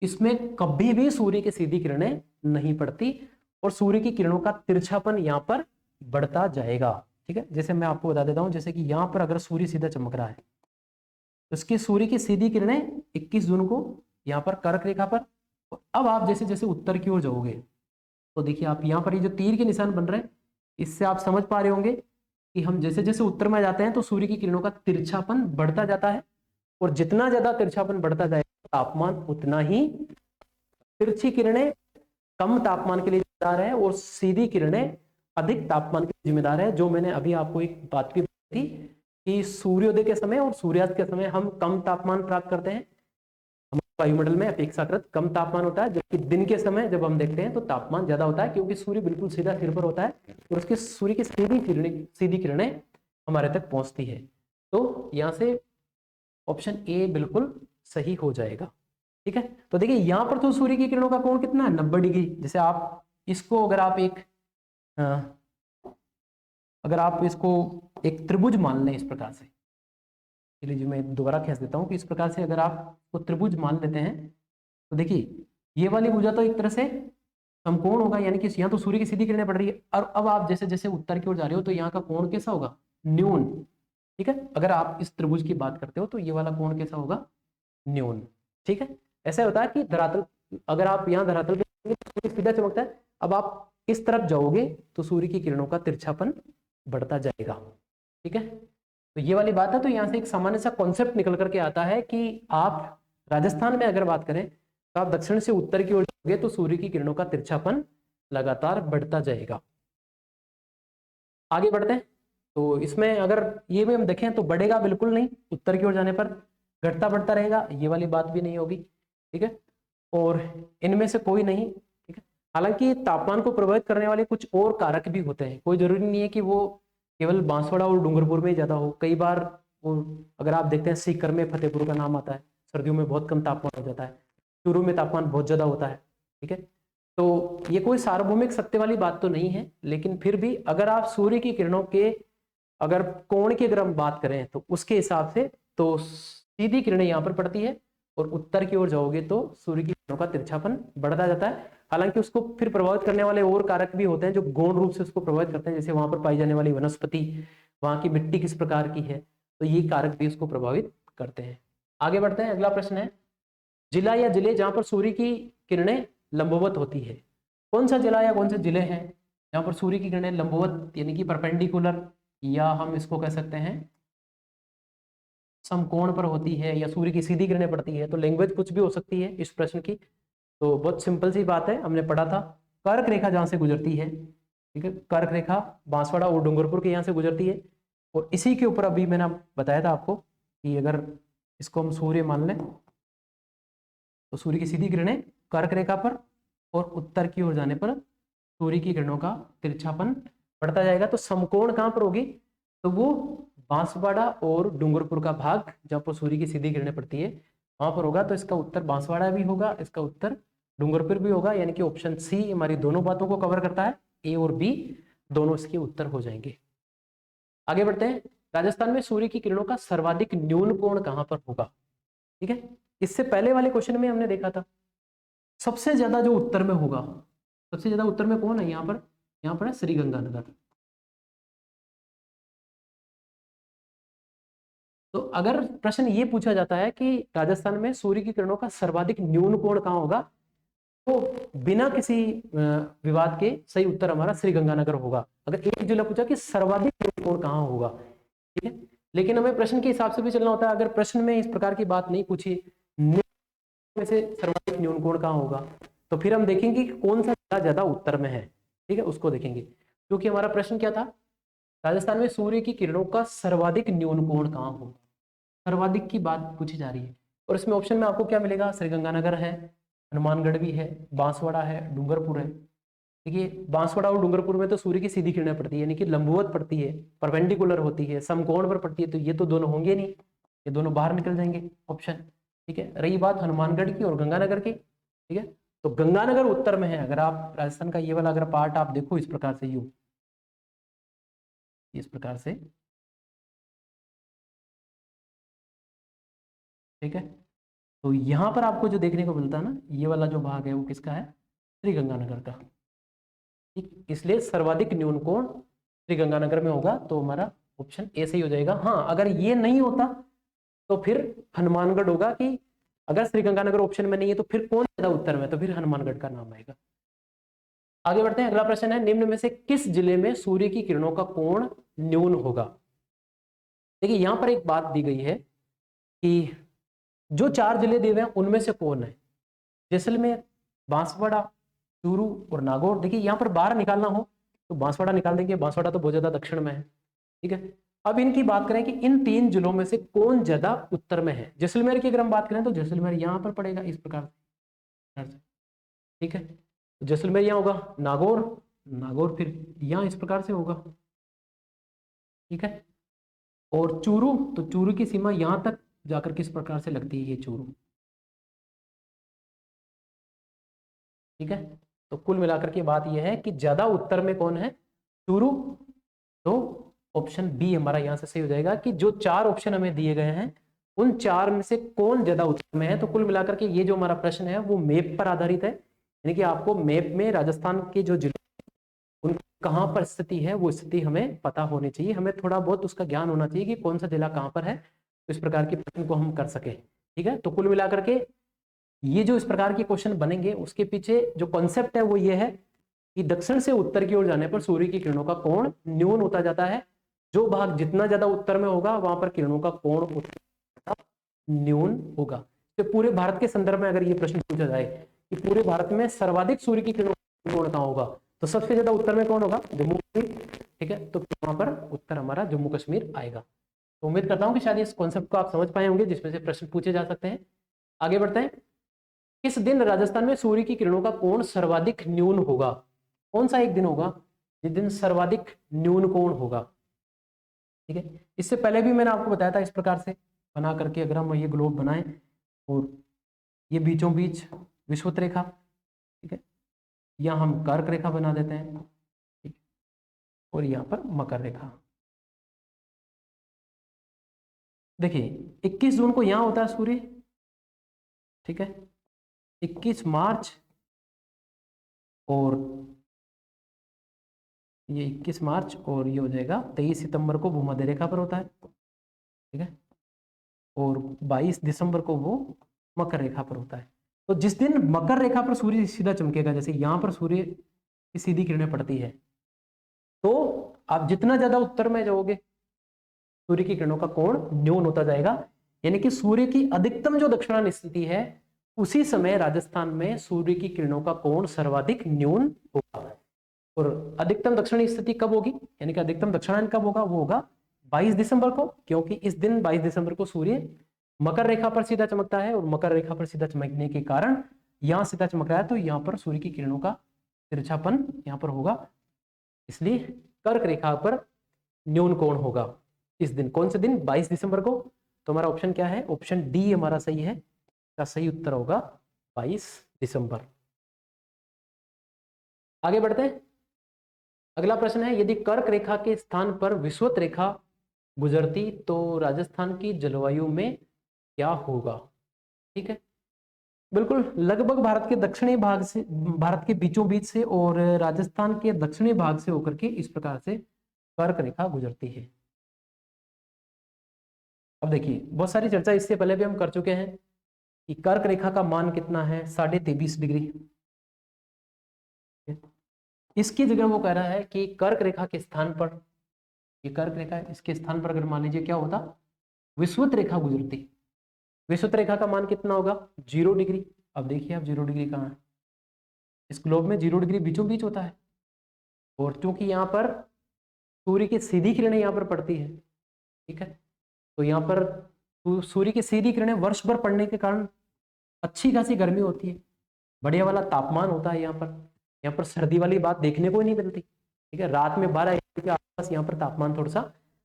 Speaker 1: इसमें कभी भी सूर्य की सीधी किरणें नहीं पड़ती, और सूर्य की किरणों का तिरछापन यहाँ पर बढ़ता जाएगा। ठीक है, जैसे मैं आपको बता देता हूं, जैसे कि यहाँ पर अगर सूर्य सीधा चमक रहा है तो इसकी सूर्य की सीधी किरणें 21 जून को यहाँ पर कर्क रेखा पर, अब आप जैसे जैसे उत्तर की ओर जाओगे तो देखिए आप यहाँ पर ये जो तीर के निशान बन रहे हैं, इससे आप समझ पा रहे होंगे कि हम जैसे जैसे उत्तर में जाते हैं तो सूर्य की किरणों का तिरछापन बढ़ता जाता है, और जितना ज्यादा तिरछापन बढ़ता जाएगा तापमान उतना ही, तिरछी किरणें कम तापमान के लिए जिम्मेदार है और सीधी किरणें अधिक तापमान के लिए जिम्मेदार है। जो मैंने अभी आपको एक बात भी बताई थी कि सूर्योदय के समय और सूर्यास्त के समय हम कम तापमान प्राप्त करते हैं, हमारे वायुमंडल में अपेक्षाकृत कम तापमान होता है, जबकि दिन के समय जब हम देखते हैं तो तापमान ज्यादा होता है, क्योंकि सूर्य बिल्कुल सीधा सिर पर होता है और उसके सूर्य की सीधी किरणें हमारे तक पहुंचती है। तो यहाँ से ऑप्शन ए बिल्कुल सही हो जाएगा। ठीक है, तो देखिए यहाँ पर तो सूर्य की किरणों का कोण कितना है, 90 डिग्री। जैसे आप इसको अगर आप एक त्रिभुज मान लें इस प्रकार से, चलिए जी मैं दोबारा खींच देता हूँ कि इस प्रकार से अगर आप को त्रिभुज मान लेते हैं तो देखिए ये वाली भुजा तो एक तरह से समकोण होगा, यानी कि यहाँ तो सूर्य की सीधी किरणें पड़ रही है, और अब आप जैसे जैसे उत्तर की ओर जा रहे हो तो यहाँ का कोण कैसा होगा, न्यून। ठीक है, अगर आप इस त्रिभुज की बात करते हो तो ये वाला कोण कैसा होगा, न्यून। ठीक है, ऐसा होता है कि धरातल, अगर आप यहाँ धरातल पे सूर्य सीधा चमकता है, अब आप इस तरफ जाओगे तो सूर्य की किरणों का तिरछापन बढ़ता जाएगा। ठीक है, तो ये वाली बात है। तो यहाँ से एक सामान्य सा कॉन्सेप्ट निकल करके आता है कि आप राजस्थान में अगर बात करें तो आप दक्षिण से उत्तर की ओर जाओगे तो सूर्य की किरणों का तिरछापन लगातार बढ़ता जाएगा। आगे बढ़ते हैं, तो इसमें अगर ये भी हम देखें तो बढ़ेगा बिल्कुल नहीं, उत्तर की ओर जाने पर घटता बढ़ता रहेगा, ये वाली बात भी नहीं होगी। ठीक है, और इनमें से कोई नहीं। ठीक है, हालांकि तापमान को प्रभावित करने वाले कुछ और कारक भी होते हैं, कोई जरूरी नहीं है कि वो केवल बांसवाड़ा और डूंगरपुर में ही ज्यादा हो। कई बार वो अगर आप देखते हैं सीकर में फतेहपुर का नाम आता है, सर्दियों में बहुत कम तापमान हो जाता है, चूरू में तापमान बहुत ज्यादा होता है। ठीक है, तो ये कोई सार्वभौमिक सत्य वाली बात तो नहीं है, लेकिन फिर भी अगर आप सूर्य की किरणों के अगर कोण की अगर हम बात करें तो उसके हिसाब से तो सीधी किरणें यहाँ पर पड़ती है, और उत्तर की ओर जाओगे तो सूर्य की किरणों का तिरछापन बढ़ता जाता है। हालांकि उसको फिर प्रभावित करने वाले और कारक भी होते हैं जो गौण रूप से उसको प्रभावित करते हैं, जैसे वहां पर पाई जाने वाली वनस्पति, वहां की मिट्टी किस प्रकार की है, तो ये कारक भी उसको प्रभावित करते हैं। आगे बढ़ते हैं, अगला प्रश्न है, जिला या जिले जहां पर सूर्य की किरणें लंबवत होती है, कौन सा जिला या कौन से जिले हैं जहां पर सूर्य की किरणें लंबवत यानी कि परपेंडिकुलर, या हम इसको कह सकते हैं समकोण पर होती है, या सूर्य की सीधी किरणें पड़ती है। तो लैंग्वेज कुछ भी हो सकती है इस प्रश्न की, तो बहुत सिंपल सी बात है, हमने पढ़ा था कर्क रेखा जहां से गुजरती है, ठीक है, कर्क रेखा बांसवाड़ा और डूंगरपुर के यहाँ से गुजरती है, और इसी के ऊपर अभी मैंने बताया था आपको कि अगर इसको हम सूर्य मान लें तो सूर्य की सीधी किरणें कर्क रेखा पर और उत्तर की ओर जाने पर सूर्य की किरणों का तिरछापन बढ़ता जाएगा। तो समकोण कहां पर होगी, तो वो बांसवाड़ा और डूंगरपुर का भाग जहां पर सूर्य की सीधी किरणें पड़ती है वहां पर होगा। तो इसका उत्तर बांसवाड़ा भी होगा, इसका उत्तर डूंगरपुर भी होगा, यानी कि ऑप्शन सी हमारी दोनों बातों को कवर करता है, ए और बी दोनों इसके उत्तर हो जाएंगे। आगे बढ़ते हैं, राजस्थान में सूर्य की किरणों का सर्वाधिक न्यून कोण कहां पर होगा, ठीक है। इससे पहले वाले क्वेश्चन में हमने देखा था सबसे ज्यादा जो उत्तर में होगा, सबसे ज्यादा उत्तर में कौन है, यहाँ पर है श्रीगंगानगर। तो अगर प्रश्न ये पूछा जाता है कि राजस्थान में सूर्य की किरणों का सर्वाधिक न्यून कोण कहां होगा, तो बिना किसी विवाद के सही उत्तर हमारा श्रीगंगानगर होगा। अगर एक जिला पूछा कि सर्वाधिक न्यून कोण कहां होगा, ठीक है, लेकिन हमें प्रश्न के हिसाब से भी चलना होता है। अगर प्रश्न में इस प्रकार की बात नहीं पूछी में से सर्वाधिक न्यून कोण कहां होगा, तो फिर हम देखेंगे कि कौन सा जिला ज्यादा उत्तर में है, ठीक है, उसको देखेंगे। क्योंकि हमारा प्रश्न क्या था, राजस्थान में सूर्य की किरणों का सर्वाधिक न्यून कोण कहां होगा, सर्वाधिक की बात पूछी जा रही है। और इसमें ऑप्शन में आपको क्या मिलेगा, श्रीगंगानगर है, हनुमानगढ़ भी है, बांसवाड़ा है, डूंगरपुर है। देखिए बांसवाड़ा और डूंगरपुर में तो सूर्य की सीधी किरणें पड़ती है, यानी कि लंबवत पड़ती है, परपेंडिकुलर होती है, समकोण पर पड़ती है, तो ये तो दोनों होंगे नहीं, ये दोनों बाहर निकल जाएंगे ऑप्शन, ठीक है। रही बात हनुमानगढ़ की और गंगानगर की, ठीक है, तो गंगानगर उत्तर में है। अगर आप राजस्थान का ये वाला अगर पार्ट आप देखो इस प्रकार से, यू इस प्रकार से, ठीक है, तो यहां पर आपको जो देखने को मिलता है ना, ये वाला जो भाग है वो किसका है, श्री गंगानगर का, ठीक, इसलिए सर्वाधिक न्यून कोण श्री गंगानगर में होगा, तो हमारा ऑप्शन ए सही हो जाएगा। हाँ अगर ये नहीं होता तो फिर हनुमानगढ़ होगा, कि अगर श्री गंगानगर ऑप्शन में नहीं है तो फिर कौन ज्यादा उत्तर में, तो फिर हनुमानगढ़ का नाम आएगा। आगे बढ़ते हैं, अगला प्रश्न है, निम्न में से किस जिले में सूर्य की किरणों का कोण न्यून होगा। देखिए यहां पर एक बात दी गई है कि जो 4 जिले दिए हुए हैं उनमें से कौन है, जैसलमेर, बांसवाड़ा, चूरू और नागौर। देखिए यहाँ पर बाहर निकालना हो तो बांसवाड़ा निकाल देंगे, बांसवाड़ा तो बहुत ज्यादा दक्षिण में है, ठीक है। अब इनकी बात करें कि इन 3 जिलों में से कौन ज्यादा उत्तर में है, जैसलमेर की अगर हम बात करें तो जैसलमेर यहाँ पर पड़ेगा इस प्रकार से, ठीक है, तो जैसलमेर यहाँ होगा, नागौर, नागौर फिर यहाँ इस प्रकार से होगा, ठीक है, और चूरू, तो चूरू की सीमा यहाँ तक जाकर किस प्रकार से लगती है, ये चूरू, ठीक है। तो कुल मिलाकर के बात यह है कि ज्यादा उत्तर में कौन है, चूरू। तो ऑप्शन बी हमारा यहां से सही हो जाएगा कि जो 4 ऑप्शन हमें दिए गए हैं उन 4 में से कौन ज्यादा उत्तर में है। तो कुल मिलाकर के ये जो हमारा प्रश्न है वो मैप पर आधारित है, यानी कि आपको मैप में राजस्थान के जो जिले उन कहाँ पर स्थिति है वो स्थिति हमें पता होनी चाहिए, हमें थोड़ा बहुत उसका ज्ञान होना चाहिए कि कौन सा जिला कहाँ पर है, तो इस प्रकार के प्रश्न को हम कर सके, ठीक है। तो कुल मिलाकर के ये जो इस प्रकार के क्वेश्चन बनेंगे उसके पीछे जो कॉन्सेप्ट है वो ये है कि दक्षिण से उत्तर की ओर जाने पर सूर्य की किरणों का कोण न्यून होता जाता है, जो भाग जितना ज्यादा उत्तर में होगा वहां पर किरणों का कोण उतना न्यून होगा। तो पूरे भारत के संदर्भ में अगर ये प्रश्न पूछा जाए कि पूरे भारत में सर्वाधिक सूर्य की किरणों का कोण कहां होगा, तो सबसे ज्यादा उत्तर में कौन होगा, जम्मू कश्मीर, ठीक है, तो वहां पर उत्तर हमारा जम्मू कश्मीर आएगा। तो उम्मीद करता हूं कि शायद इस कॉन्सेप्ट को आप समझ पाए होंगे जिसमें से प्रश्न पूछे जा सकते हैं। आगे बढ़ते हैं, किस दिन राजस्थान में सूर्य की किरणों का कोण सर्वाधिक न्यून होगा, कौन सा एक दिन होगा जिस दिन सर्वाधिक न्यून कोण होगा, ठीक है। इससे पहले भी मैंने आपको बताया था इस प्रकार से बना करके, अगर हम ये ग्लोब बनाएं और ये बीचों बीच विषुवत रेखा, ठीक है, या हम कर्क रेखा बना देते हैं, ठीक, और यहाँ पर मकर रेखा। देखिए 21 जून को यहाँ होता है सूर्य, ठीक है, 21 मार्च और ये 21 मार्च और ये हो जाएगा 23 सितंबर को भूमध्य रेखा पर होता है, ठीक है, और 22 दिसंबर को वो मकर रेखा पर होता है। तो जिस दिन मकर रेखा पर सूर्य सीधा चमकेगा, जैसे यहाँ पर सूर्य की सीधी किरणें पड़ती है, तो आप जितना ज्यादा उत्तर में जाओगे सूर्य की किरणों का कोण न्यून होता जाएगा, यानी कि सूर्य की अधिकतम जो दक्षिणायन स्थिति है उसी समय राजस्थान में सूर्य की किरणों का कोण सर्वाधिक न्यून होगा। और अधिकतम दक्षिणायन स्थिति कब होगी, यानी कि अधिकतम दक्षिणायन कब होगा, वो होगा 22 दिसंबर को, क्योंकि इस दिन 22 दिसंबर को सूर्य मकर रेखा पर सीधा चमकता है, और मकर रेखा पर सीधा चमकने के कारण यहां सीधा चमक रहा है, तो यहाँ पर सूर्य की किरणों का तिरछापन यहाँ पर होगा, इसलिए कर्क रेखा पर न्यून कोण होगा इस दिन। कौन से दिन, 22 दिसंबर को। तो हमारा ऑप्शन क्या है, ऑप्शन डी हमारा सही है, का सही उत्तर होगा 22 दिसंबर। आगे बढ़ते हैं, अगला प्रश्न है, यदि कर्क रेखा के स्थान पर विषुवत रेखा गुजरती तो राजस्थान की जलवायु में क्या होगा। ठीक है, बिल्कुल लगभग भारत के दक्षिणी भाग से, भारत के बीचों बीच से और राजस्थान के दक्षिणी भाग से होकर के इस प्रकार से कर्क रेखा गुजरती है। अब देखिए, बहुत सारी चर्चा इससे पहले भी हम कर चुके हैं कि कर्क रेखा का मान कितना है, 23.5 डिग्री। इसकी जगह वो कह रहा है कि कर्क रेखा के स्थान पर, ये कर्क रेखा है, इसके स्थान पर अगर मान लीजिए क्या होता, विषुवत रेखा गुजरती, विषुवत रेखा का मान कितना होगा, 0 डिग्री। अब देखिए आप 0 डिग्री कहाँ है, इस ग्लोब में 0 डिग्री बीचों बीच होता है, और चूंकि यहाँ पर सूर्य की सीधी किरणें यहाँ पर पड़ती है, ठीक है, तो यहाँ पर सूर्य की सीधी किरणें वर्ष भर पड़ने के कारण अच्छी खासी गर्मी होती है, बढ़िया वाला तापमान होता है। यहाँ पर सर्दी वाली बात देखने को ही नहीं मिलती, ठीक है, रात में 12 के आसपास यहाँ पर तापमान थोड़ा सा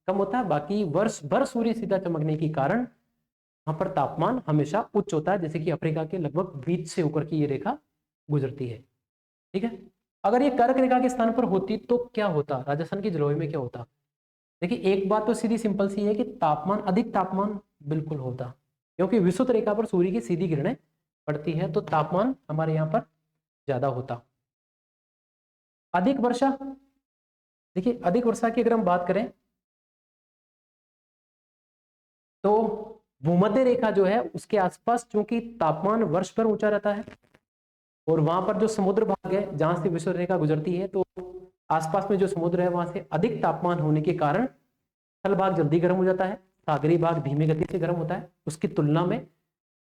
Speaker 1: कम होता है, बाकी वर्ष भर सूर्य सीधा चमकने के कारण यहाँ पर तापमान हमेशा उच्च होता है, जैसे कि अफ्रीका के लगभग बीच से होकर की ये रेखा गुजरती है। ठीक है, अगर ये कर्क रेखा के स्थान पर होती तो क्या होता, राजस्थान की जलवायु में क्या होता। देखिए, एक बात तो सीधी सिंपल सी है कि तापमान, अधिक तापमान बिल्कुल होता, क्योंकि विषुवत रेखा पर सूर्य की सीधी किरणें पड़ती है, तो तापमान हमारे यहाँ पर ज्यादा होता। अधिक वर्षा, देखिए अधिक वर्षा की अगर हम बात करें तो भूमध्य रेखा जो है उसके आसपास चूंकि तापमान वर्ष भर ऊंचा रहता है, और वहां पर जो समुद्र भाग है जहां से विषुवत रेखा गुजरती है, तो आसपास में जो समुद्र है वहां से अधिक तापमान होने के कारण स्थल भाग जल्दी गर्म हो जाता है, सागरी भाग धीमी गति से गर्म होता है उसकी तुलना में,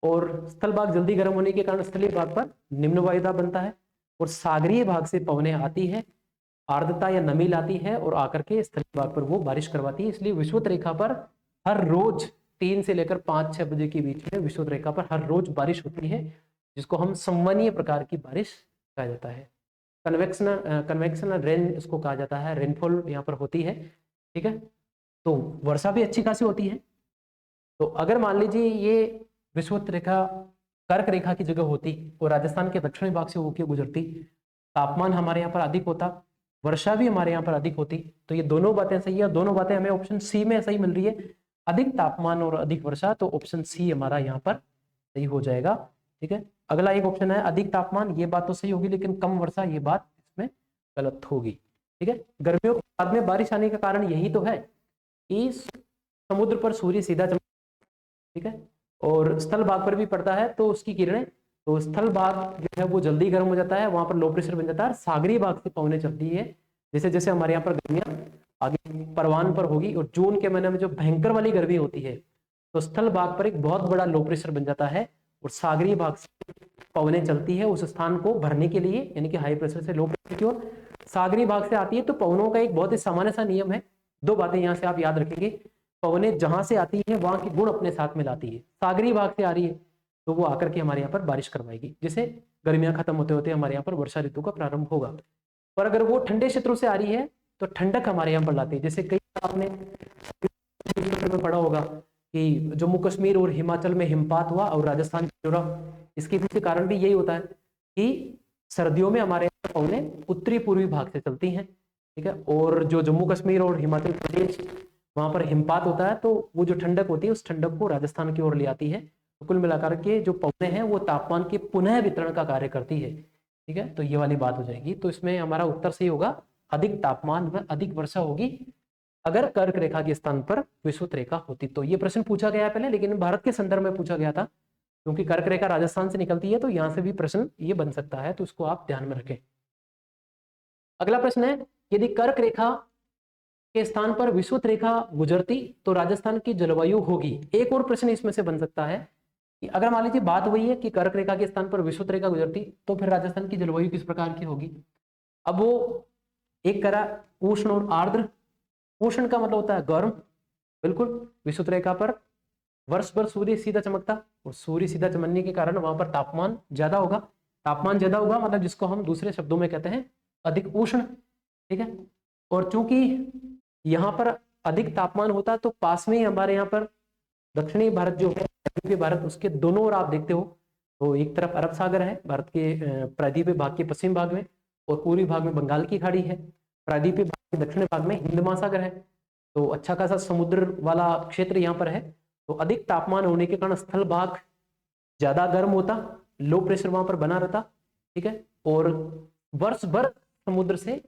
Speaker 1: और स्थल भाग जल्दी गर्म होने के कारण स्थलीय भाग पर निम्न वायुदाब बनता है, और सागरीय भाग से पवनें आती है, आर्द्रता या नमी लाती है और आकर के स्थलीय भाग पर वो बारिश करवाती है। इसलिए विषुवत रेखा पर हर रोज 3 से लेकर 5-6 बजे के बीच में विषुवत रेखा पर हर रोज बारिश होती है, जिसको हम संवहनीय प्रकार की बारिश कहा जाता है। कन्वेक्शनल रेन इसको कहा जाता है, रेनफॉल यहाँ पर होती है। ठीक है, तो वर्षा भी अच्छी खासी होती है। तो अगर मान लीजिए ये विषुवत रेखा कर्क रेखा की जगह होती और राजस्थान के दक्षिणी भाग से होकर गुजरती, तापमान हमारे यहाँ पर अधिक होता, वर्षा भी हमारे यहाँ पर अधिक होती, तो ये दोनों बातें सही है, दोनों बातें हमें ऑप्शन सी में सही मिल रही है, अधिक तापमान और अधिक वर्षा, तो ऑप्शन सी हमारा यहाँ पर सही हो जाएगा। ठीक है, अगला एक ऑप्शन है अधिक तापमान, ये बात तो सही होगी, लेकिन कम वर्षा ये बात इसमें गलत होगी। ठीक है, गर्मियों के बाद में बारिश आने का कारण यही तो है कि समुद्र पर सूर्य सीधा चमक, ठीक है, और स्थल भाग पर भी पड़ता है तो उसकी किरणें, तो स्थल भाग जो है वो जल्दी गर्म हो जाता है, वहां पर लो प्रेशर बन जाता है, सागरीय भाग से पवनें चलती है, जैसे जैसे हमारे यहाँ पर गर्मियां आगे परवान पर होगी और जून के महीने में जो भयंकर वाली गर्मी होती है, तो स्थल भाग पर एक बहुत बड़ा लो प्रेशर बन जाता है और सागरीय भाग से पवनें चलती है उस स्थान को भरने के लिए, यानी कि हाई प्रेशर से लो प्रेशर की ओर सागरीय भाग से आती है। तो पवनों का एक बहुत ही सामान्य सा नियम है, दो बातें यहाँ से आप याद रखेंगे, पवनें जहां से आती है वहां के गुण अपने साथ में लाती है, सागरीय भाग से आ रही है तो वो आकर के हमारे यहाँ पर बारिश करवाएगी, जिसे गर्मियां खत्म होते होते हमारे यहाँ पर वर्षा ऋतु का प्रारंभ होगा। पर अगर वो ठंडे क्षेत्रों से आ रही है तो ठंडक हमारे यहाँ पर लाती है, जैसे कई आपने में पढ़ा होगा कि जम्मू कश्मीर और हिमाचल में हिमपात हुआ और राजस्थान जुड़ा, इसके पीछे कारण भी यही होता है कि सर्दियों में हमारे यहाँ पवनें उत्तरी पूर्वी भाग से चलती हैं। ठीक है, और जो जम्मू कश्मीर और हिमाचल प्रदेश वहां पर हिमपात होता है तो वो जो ठंडक होती है उस ठंडक को राजस्थान की ओर ले आती है। तो कुल मिलाकर के जो पवनें हैं वो तापमान के पुनः वितरण का कार्य करती है, ठीक है, तो ये वाली बात हो जाएगी। तो इसमें हमारा उत्तर सही होगा, अधिक तापमान व अधिक वर्षा होगी अगर कर्क रेखा के स्थान पर विषुवत रेखा होती। तो ये प्रश्न पूछा गया है पहले, लेकिन भारत के संदर्भ में पूछा गया था, क्योंकि कर्क रेखा राजस्थान से निकलती है, तो यहां से भी प्रश्न ये बन सकता है, तो उसको आप ध्यान में रखें। अगला प्रश्न है, यदि कर्क रेखा के स्थान पर विषुवत रेखा गुजरती तो राजस्थान की जलवायु होगी। एक और प्रश्न इसमें से बन सकता है कि अगर मान लीजिए बात वही है कि कर्क रेखा के स्थान पर विषुवत रेखा गुजरती, तो फिर राजस्थान की जलवायु किस प्रकार की होगी। अब वो एक करा उष्ण और आर्द्र। उष्ण का मतलब होता है गर्म, बिल्कुल विषुवत रेखा पर वर्ष भर सूर्य सीधा चमकता, और सूर्य सीधा चमकने के कारण वहां पर तापमान ज्यादा होगा। तापमान ज्यादा होगा मतलब जिसको हम दूसरे शब्दों में कहते हैं अधिक उष्ण, ठीक है। और चूंकि यहाँ पर अधिक तापमान होता, तो पास में ही हमारे यहाँ पर दक्षिणी भारत जो है, प्रायद्वीपीय भारत, उसके दोनों ओर आप देखते हो तो एक तरफ अरब सागर है भारत के प्रायद्वीपीय भाग के पश्चिम भाग में, और पूर्वी भाग में बंगाल की खाड़ी है। प्रायद्वीपीय भाग के दक्षिणी भाग में हिंद महासागर है, तो अच्छा खासा समुद्र वाला क्षेत्र यहाँ पर है। तो अधिक तापमान होने के कारण स्थल भाग ज्यादा गर्म होता, लो प्रेशर वहां पर बना रहता, ठीक है। और वर्ष भर समुद्र से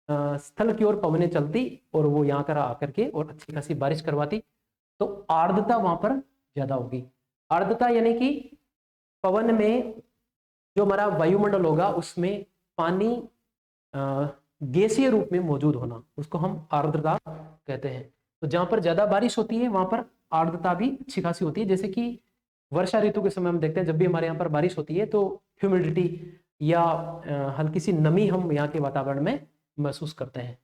Speaker 1: स्थल की ओर पवनें चलती, और वो यहाँ कर आकर के और अच्छी खासी बारिश करवाती। तो आर्द्रता वहां पर ज्यादा होगी। आर्द्रता यानी कि पवन में जो हमारा वायुमंडल होगा उसमें पानी गैसीय रूप में मौजूद होना, उसको हम आर्द्रता कहते हैं। तो जहां पर ज्यादा बारिश होती है वहां पर आर्द्रता भी अच्छी खासी होती है। जैसे कि वर्षा ऋतु के समय हम देखते हैं, जब भी हमारे यहाँ पर बारिश होती है तो ह्यूमिडिटी या हल्की सी नमी हम यहाँ के वातावरण में महसूस करते हैं।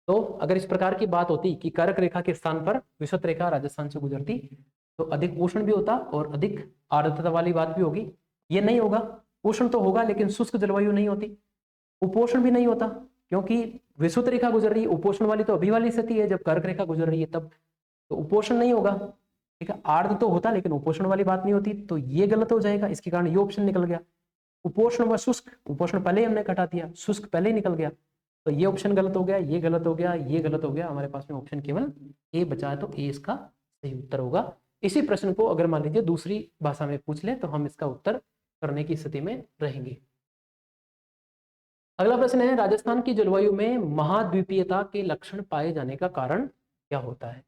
Speaker 1: तो अगर इस प्रकार की बात होती कि कर्क रेखा के स्थान पर विषुवत रेखा राजस्थान से गुजरती, तो अधिक उष्ण भी होता और अधिक आर्द्रता वाली बात भी होगी। ये नहीं होगा, उष्ण तो होगा लेकिन शुष्क जलवायु नहीं होती, उपोष्ण भी नहीं होता, क्योंकि विषुवत रेखा गुजर रही है। उपोष्ण वाली तो अभी वाली स्थिति है जब कर्क रेखा गुजर रही है तब, तो उपोष्ण नहीं होगा, ठीक है। आर्द्र तो होता लेकिन उपोष्ण वाली बात नहीं होती, तो ये गलत हो जाएगा। इसके कारण ये ऑप्शन निकल गया। उपोष्ण व शुष्क, उपोष्ण पहले ही हमने घटा दिया, शुष्क पहले ही निकल गया, तो ये ऑप्शन गलत हो गया, ये गलत हो गया, ये गलत हो गया। हमारे पास में ऑप्शन केवल ए बचा है, तो ए इसका सही उत्तर होगा। इसी प्रश्न को अगर मान लीजिए दूसरी भाषा में पूछ ले तो हम इसका उत्तर करने की स्थिति में रहेंगे। अगला प्रश्न है, राजस्थान की जलवायु में महाद्वीपीयता के लक्षण पाए जाने का कारण क्या होता है।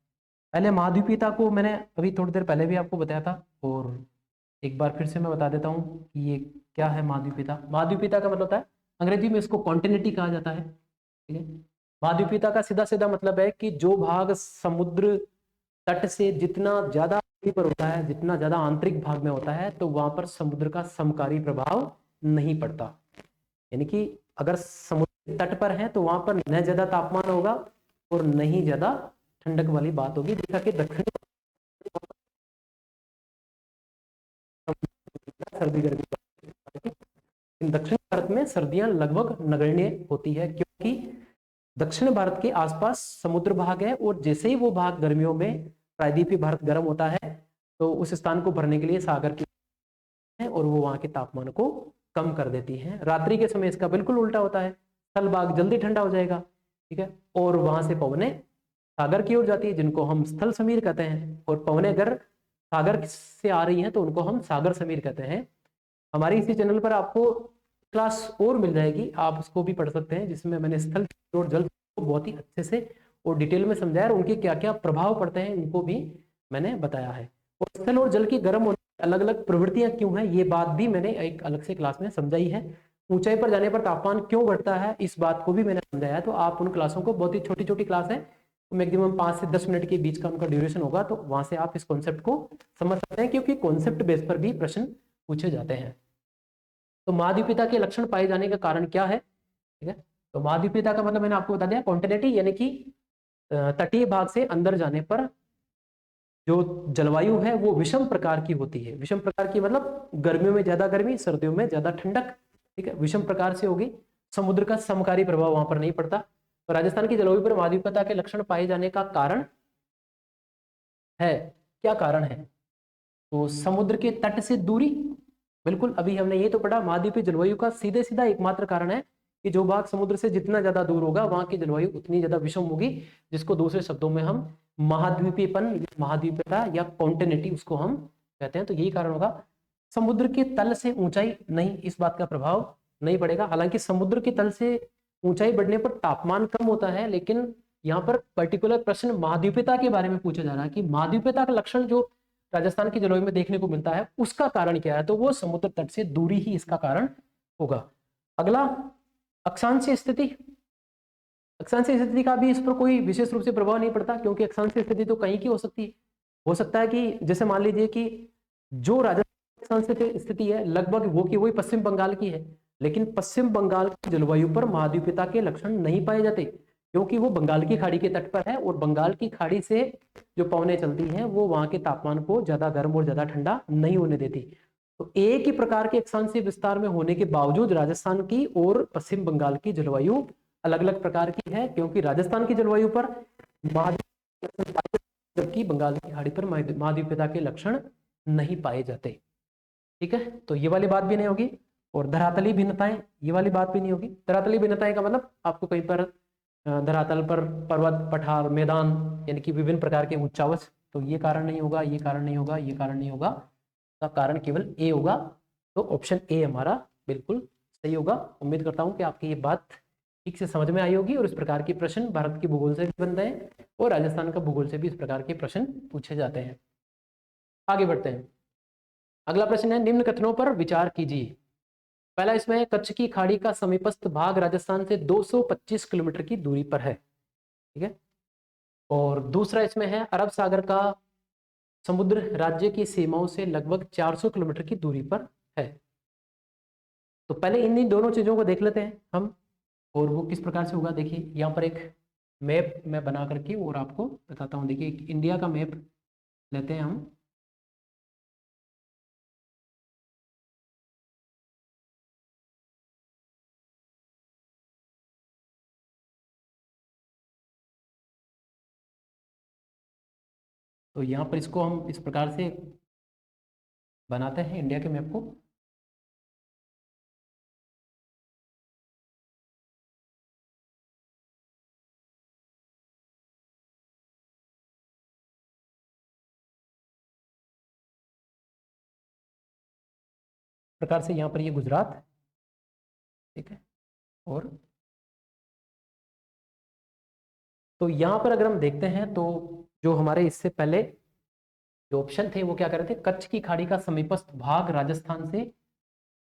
Speaker 1: पहले महाद्वीपीयता को मैंने अभी थोड़ी देर पहले भी आपको बताया था, और एक बार फिर से मैं बता देता हूँ कि ये क्या है महाद्वीपीयता। महाद्वीपीयता का मतलब होता है, अंग्रेजी में इसको कॉन्टिनेंटी कहा जाता है, ठीक है। महाद्वीपीयता का सीधा सीधा मतलब है कि जो भाग समुद्र तट से जितना ज्यादा पर होता है, जितना ज्यादा आंतरिक भाग में होता है, तो वहां पर समुद्र का समकारी प्रभाव नहीं पड़ता। यानी कि अगर समुद्र तट पर है तो वहां पर न ज्यादा तापमान होगा और न ही ज्यादा ठंडक वाली बात होगी। जैसा कि दक्षिणी सर्दी गर्मी, दक्षिण भारत में सर्दियां लगभग नगण्य होती है, क्योंकि दक्षिण भारत के आसपास समुद्र भाग है, और जैसे ही वो भाग गर्मियों में प्रायद्वीपीय भारत गर्म होता है, तो उस स्थान को भरने के लिए सागर की है, और वो वहां के तापमान को कम कर देती है। रात्रि के समय इसका बिल्कुल उल्टा होता है, स्थल भाग जल्दी ठंडा हो जाएगा, ठीक है, और वहां से पवने सागर की ओर जाती है, जिनको हम स्थल समीर कहते हैं। और पवने अगर सागर से आ रही हैं तो उनको हम सागर समीर कहते हैं। हमारे इसी चैनल पर आपको क्लास और मिल जाएगी, आप उसको भी पढ़ सकते हैं, जिसमें मैंने स्थल और जल को बहुत ही अच्छे से और डिटेल में समझाया, और उनके क्या क्या प्रभाव पड़ते हैं उनको भी मैंने बताया है। और स्थल और जल की गर्म होने अलग अलग प्रवृत्तियां क्यों हैं, ये बात भी मैंने एक अलग से क्लास में समझाई है। ऊंचाई पर जाने पर तापमान क्यों बढ़ता है, इस बात को भी मैंने समझाया है। तो आप उन क्लासों को, बहुत ही छोटी छोटी क्लास है, मैक्सिमम 5 से 10 मिनट के बीच का उनका ड्यूरेशन होगा, तो वहां से आप इस कॉन्सेप्ट को समझ सकते हैं, क्योंकि कॉन्सेप्ट बेस पर भी प्रश्न पूछे जाते हैं। तो महाद्वीपीयता के लक्षण पाए जाने का कारण क्या है, ठीक है। तो महाद्वीपीयता का मतलब मैंने आपको बता दिया, कॉन्टिनेंटी यानी कि तटीय भाग से अंदर जाने पर जो जलवायु है वो विषम प्रकार की होती है। विषम प्रकार की मतलब गर्मियों में ज्यादा गर्मी, सर्दियों में ज्यादा ठंडक, ठीक है, विषम प्रकार से होगी। समुद्र का समकारी प्रभाव वहां पर नहीं पड़ता। तो राजस्थान की जलवायु पर महाद्वीपीयता के लक्षण पाए जाने का कारण है, क्या कारण है, तो समुद्र के तट से दूरी। बिल्कुल, अभी हमने ये तो पढ़ा, महाद्वीपीय जलवायु का सीधे सीधा एकमात्र कारण है कि जो भाग समुद्र से जितना ज्यादा दूर होगा वहां की जलवायु उतनी ज्यादा विषम होगी, जिसको दूसरे शब्दों में हम महाद्वीपीयपन, महाद्वीपीयता या कॉन्टिनेंटी उसको हम कहते हैं। तो यही कारण होगा। समुद्र के तल से ऊंचाई नहीं, इस बात का प्रभाव नहीं पड़ेगा। हालांकि समुद्र के तल से ऊंचाई बढ़ने पर तापमान कम होता है, लेकिन यहाँ पर पर्टिकुलर प्रश्न महाद्वीपीयता के बारे में पूछा जा रहा है कि महाद्वीपीयता का लक्षण जो राजस्थान की जलवायु में देखने को मिलता है उसका कारण क्या है, तो वो समुद्र तट से दूरी ही इसका कारण होगा। अगला, अक्षांशीय स्थिति। अक्षांशीय स्थिति का भी इस पर कोई विशेष रूप से प्रभाव नहीं पड़ता, क्योंकि अक्षांशीय स्थिति तो कहीं की हो सकती है। हो सकता है कि जैसे मान लीजिए कि जो राजस्थान की स्थिति है लगभग वो की वही पश्चिम बंगाल की है, लेकिन पश्चिम बंगाल की जलवायु पर महाद्वीपीयता के लक्षण नहीं पाए जाते, क्योंकि वो बंगाल की खाड़ी के तट पर है और बंगाल की खाड़ी से जो पवनें चलती हैं वो वहां के तापमान को ज्यादा गर्म और ज्यादा ठंडा नहीं होने देती। तो एक ही प्रकार के अक्षांशीय विस्तार में होने के बावजूद राजस्थान की और पश्चिम बंगाल की जलवायु अलग अलग प्रकार की है, क्योंकि राजस्थान की जलवायु पर जबकि बंगाल की खाड़ी पर महाद्वीपीयता के लक्षण नहीं पाए जाते। ठीक है, तो ये वाली बात भी नहीं होगी। और धरातली भिन्नताएं, ये वाली बात भी नहीं होगी। धरातली भिन्नताएं का मतलब आपको कहीं पर धरातल पर पर्वत, पठार, मैदान यानी कि विभिन्न प्रकार के उच्चावच, तो ये कारण नहीं होगा, ये कारण नहीं होगा, ये कारण नहीं होगा, का कारण केवल ए होगा। तो ऑप्शन ए हमारा बिल्कुल सही होगा। उम्मीद करता हूं कि आपकी ये बात ठीक से समझ में आई होगी और इस प्रकार के प्रश्न भारत के भूगोल से भी बनते हैं और राजस्थान का भूगोल से भी इस प्रकार के प्रश्न पूछे जाते हैं। आगे बढ़ते हैं। अगला प्रश्न है, निम्न कथनों पर विचार कीजिए। पहला इसमें, कच्छ की खाड़ी का समीपस्थ भाग राजस्थान से 225 किलोमीटर की दूरी पर है। ठीक है, और दूसरा इसमें है, अरब सागर का समुद्र राज्य की सीमाओं से लगभग 400 किलोमीटर की दूरी पर है। तो पहले इन दोनों चीजों को देख लेते हैं हम, और वो किस प्रकार से होगा। देखिए यहाँ पर एक मैप मैं बना करके और आपको बताता हूँ। देखिए इंडिया का मैप लेते हैं हम। तो यहाँ पर इसको हम इस प्रकार से बनाते हैं इंडिया के मैप को। प्रकार से यहाँ पर ये गुजरात, ठीक है, और तो यहाँ पर अगर हम देखते हैं तो जो हमारे इससे पहले जो ऑप्शन थे वो क्या कर रहे थे, कच्छ की खाड़ी का समीपस्थ भाग राजस्थान से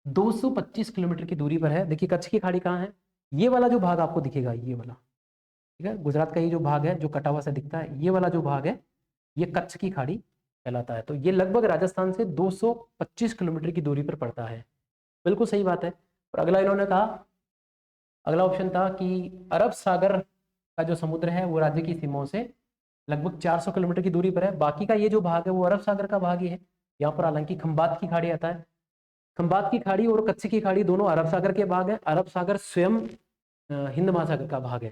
Speaker 1: 225 किलोमीटर की दूरी पर है। देखिए कच्छ की खाड़ी कहाँ है, ये वाला जो भाग आपको दिखेगा, ये वाला, ठीक है, गुजरात का ये जो भाग है जो कटा हुआ सा दिखता है, ये वाला जो भाग है ये कच्छ की खाड़ी कहलाता है। तो ये लगभग राजस्थान से 225 किलोमीटर की दूरी पर पड़ता है। बिल्कुल सही बात है। और अगला इन्होंने कहा, अगला ऑप्शन था कि अरब सागर का जो समुद्र है वो राज्य की सीमाओं से लगभग 400 किलोमीटर की दूरी पर है। बाकी का ये जो भाग है वो अरब सागर का भाग ही है। यहाँ पर हालांकि खंबात की खाड़ी आता है। खंबात की खाड़ी और कच्छ की खाड़ी दोनों अरब सागर के भाग है। अरब सागर स्वयं हिंद महासागर का भाग है।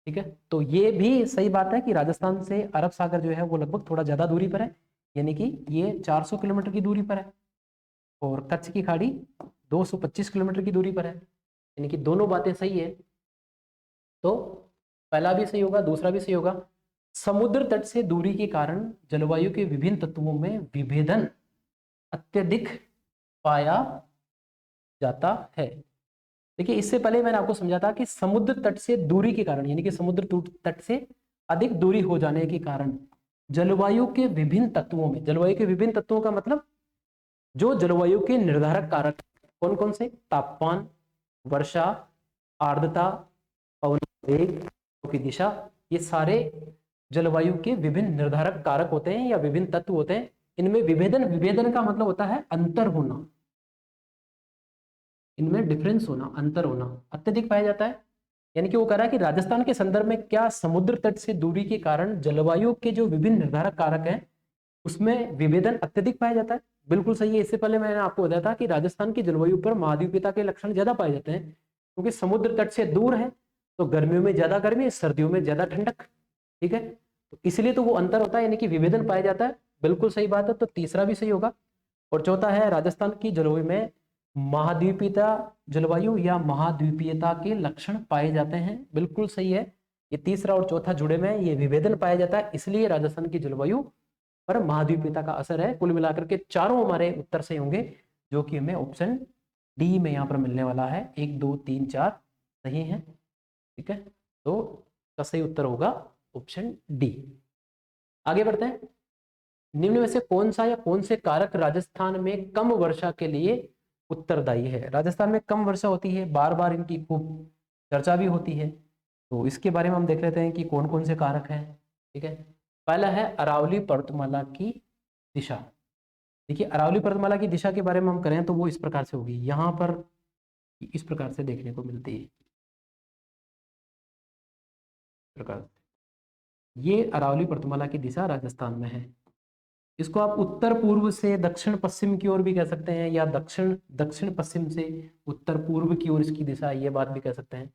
Speaker 1: ठीक है, तो ये भी सही बात है कि राजस्थान से अरब सागर जो है वो लगभग थोड़ा ज्यादा दूरी पर है, यानी कि ये 400 किलोमीटर की दूरी पर है और कच्छ की खाड़ी 225 किलोमीटर की दूरी पर है, यानी कि दोनों बातें सही है। तो पहला भी सही होगा, दूसरा भी सही होगा। समुद्र तट से दूरी के कारण जलवायु के विभिन्न तत्वों में विभेदन अत्यधिक पाया जाता है। देखिए इससे पहले मैंने आपको समझा था कि समुद्र तट से दूरी के कारण, यानी कि समुद्र तट से अधिक दूरी हो जाने के कारण जलवायु के विभिन्न तत्वों में, जलवायु के विभिन्न तत्वों का मतलब जो जलवायु के निर्धारक कारक कौन कौन से, तापमान, वर्षा, आर्द्रता, पवन वेग की दिशा, ये सारे जलवायु के विभिन्न निर्धारक कारक होते हैं या विभिन्न तत्व होते हैं। इनमें विभेदन, विभेदन का मतलब होता है अंतर होना, इनमें डिफरेंस होना, अंतर होना अत्यधिक पाया जाता है। यानी कि वो कह रहा है कि राजस्थान के संदर्भ में क्या समुद्र तट से दूरी के कारण जलवायु के जो विभिन्न निर्धारक कारक हैं उसमें विभेदन अत्यधिक पाया जाता है। बिल्कुल सही है। इससे पहले मैंने आपको बताया था कि राजस्थान की जलवायु पर महाद्वीपीयता के लक्षण ज्यादा पाए जाते हैं, क्योंकि समुद्र तट से दूर है तो गर्मियों में ज्यादा गर्मी, सर्दियों में ज्यादा ठंडक। ठीक है, तो इसलिए तो वो अंतर होता है, यानी कि विभेदन पाया जाता है। बिल्कुल सही बात है, तो तीसरा भी सही होगा। और चौथा है, राजस्थान की जलवायु में महाद्वीपीयता जलवायु या महाद्वीपीयता के लक्षण पाए जाते हैं। बिल्कुल सही है। ये तीसरा और चौथा जुड़े में ये विभेदन पाया जाता है, इसलिए राजस्थान की जलवायु पर महाद्वीपीयता का असर है। कुल मिलाकर के चारों हमारे उत्तर सही होंगे, जो कि हमें ऑप्शन डी में यहाँ पर मिलने वाला है, 1 2 3 4 सही है। ठीक है, तो इसका सही उत्तर होगा ऑप्शन डी। आगे बढ़ते हैं। निम्न में से कौन सा या कौन से कारक राजस्थान में कम वर्षा के लिए उत्तरदायी है? राजस्थान में कम वर्षा होती है, बार बार इनकी खूब चर्चा भी होती है, तो इसके बारे में हम देख लेते हैं कि कौन कौन से कारक हैं। ठीक है, पहला है अरावली पर्वतमाला की दिशा। देखिए, अरावली पर्वतमाला की दिशा के बारे में हम करें तो वो इस प्रकार से होगी, यहाँ पर इस प्रकार से देखने को मिलती है, प्रकार से। ये अरावली पर्वतमाला की दिशा राजस्थान में है। इसको आप उत्तर पूर्व से दक्षिण पश्चिम की ओर भी कह सकते हैं, या दक्षिण दक्षिण पश्चिम से उत्तर पूर्व की ओर इसकी दिशा, ये बात भी कह सकते हैं,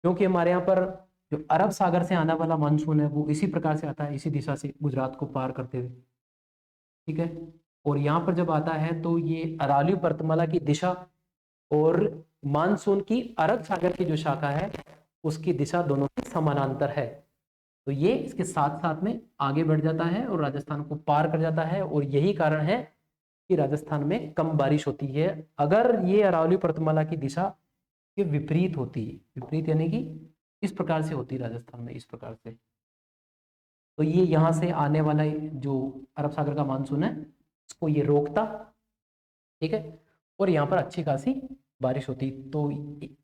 Speaker 1: क्योंकि हमारे यहाँ पर जो अरब सागर से आने वाला मानसून है वो इसी प्रकार से आता है, इसी दिशा से गुजरात को पार करते हुए। ठीक है, और यहाँ पर जब आता है तो ये अरावली पर्वतमाला की दिशा और मानसून की अरब सागर की जो शाखा है उसकी दिशा दोनों की समानांतर है, तो ये इसके साथ साथ में आगे बढ़ जाता है और राजस्थान को पार कर जाता है, और यही कारण है कि राजस्थान में कम बारिश होती है अगर ये अरावली पर्वतमाला की दिशा के विपरीत होती है। विपरीत यानी कि इस प्रकार से होती है राजस्थान में, इस प्रकार से, तो ये यहाँ से आने वाला जो अरब सागर का मानसून है इसको ये रोकता। ठीक है, और यहाँ पर अच्छी खासी बारिश होती, तो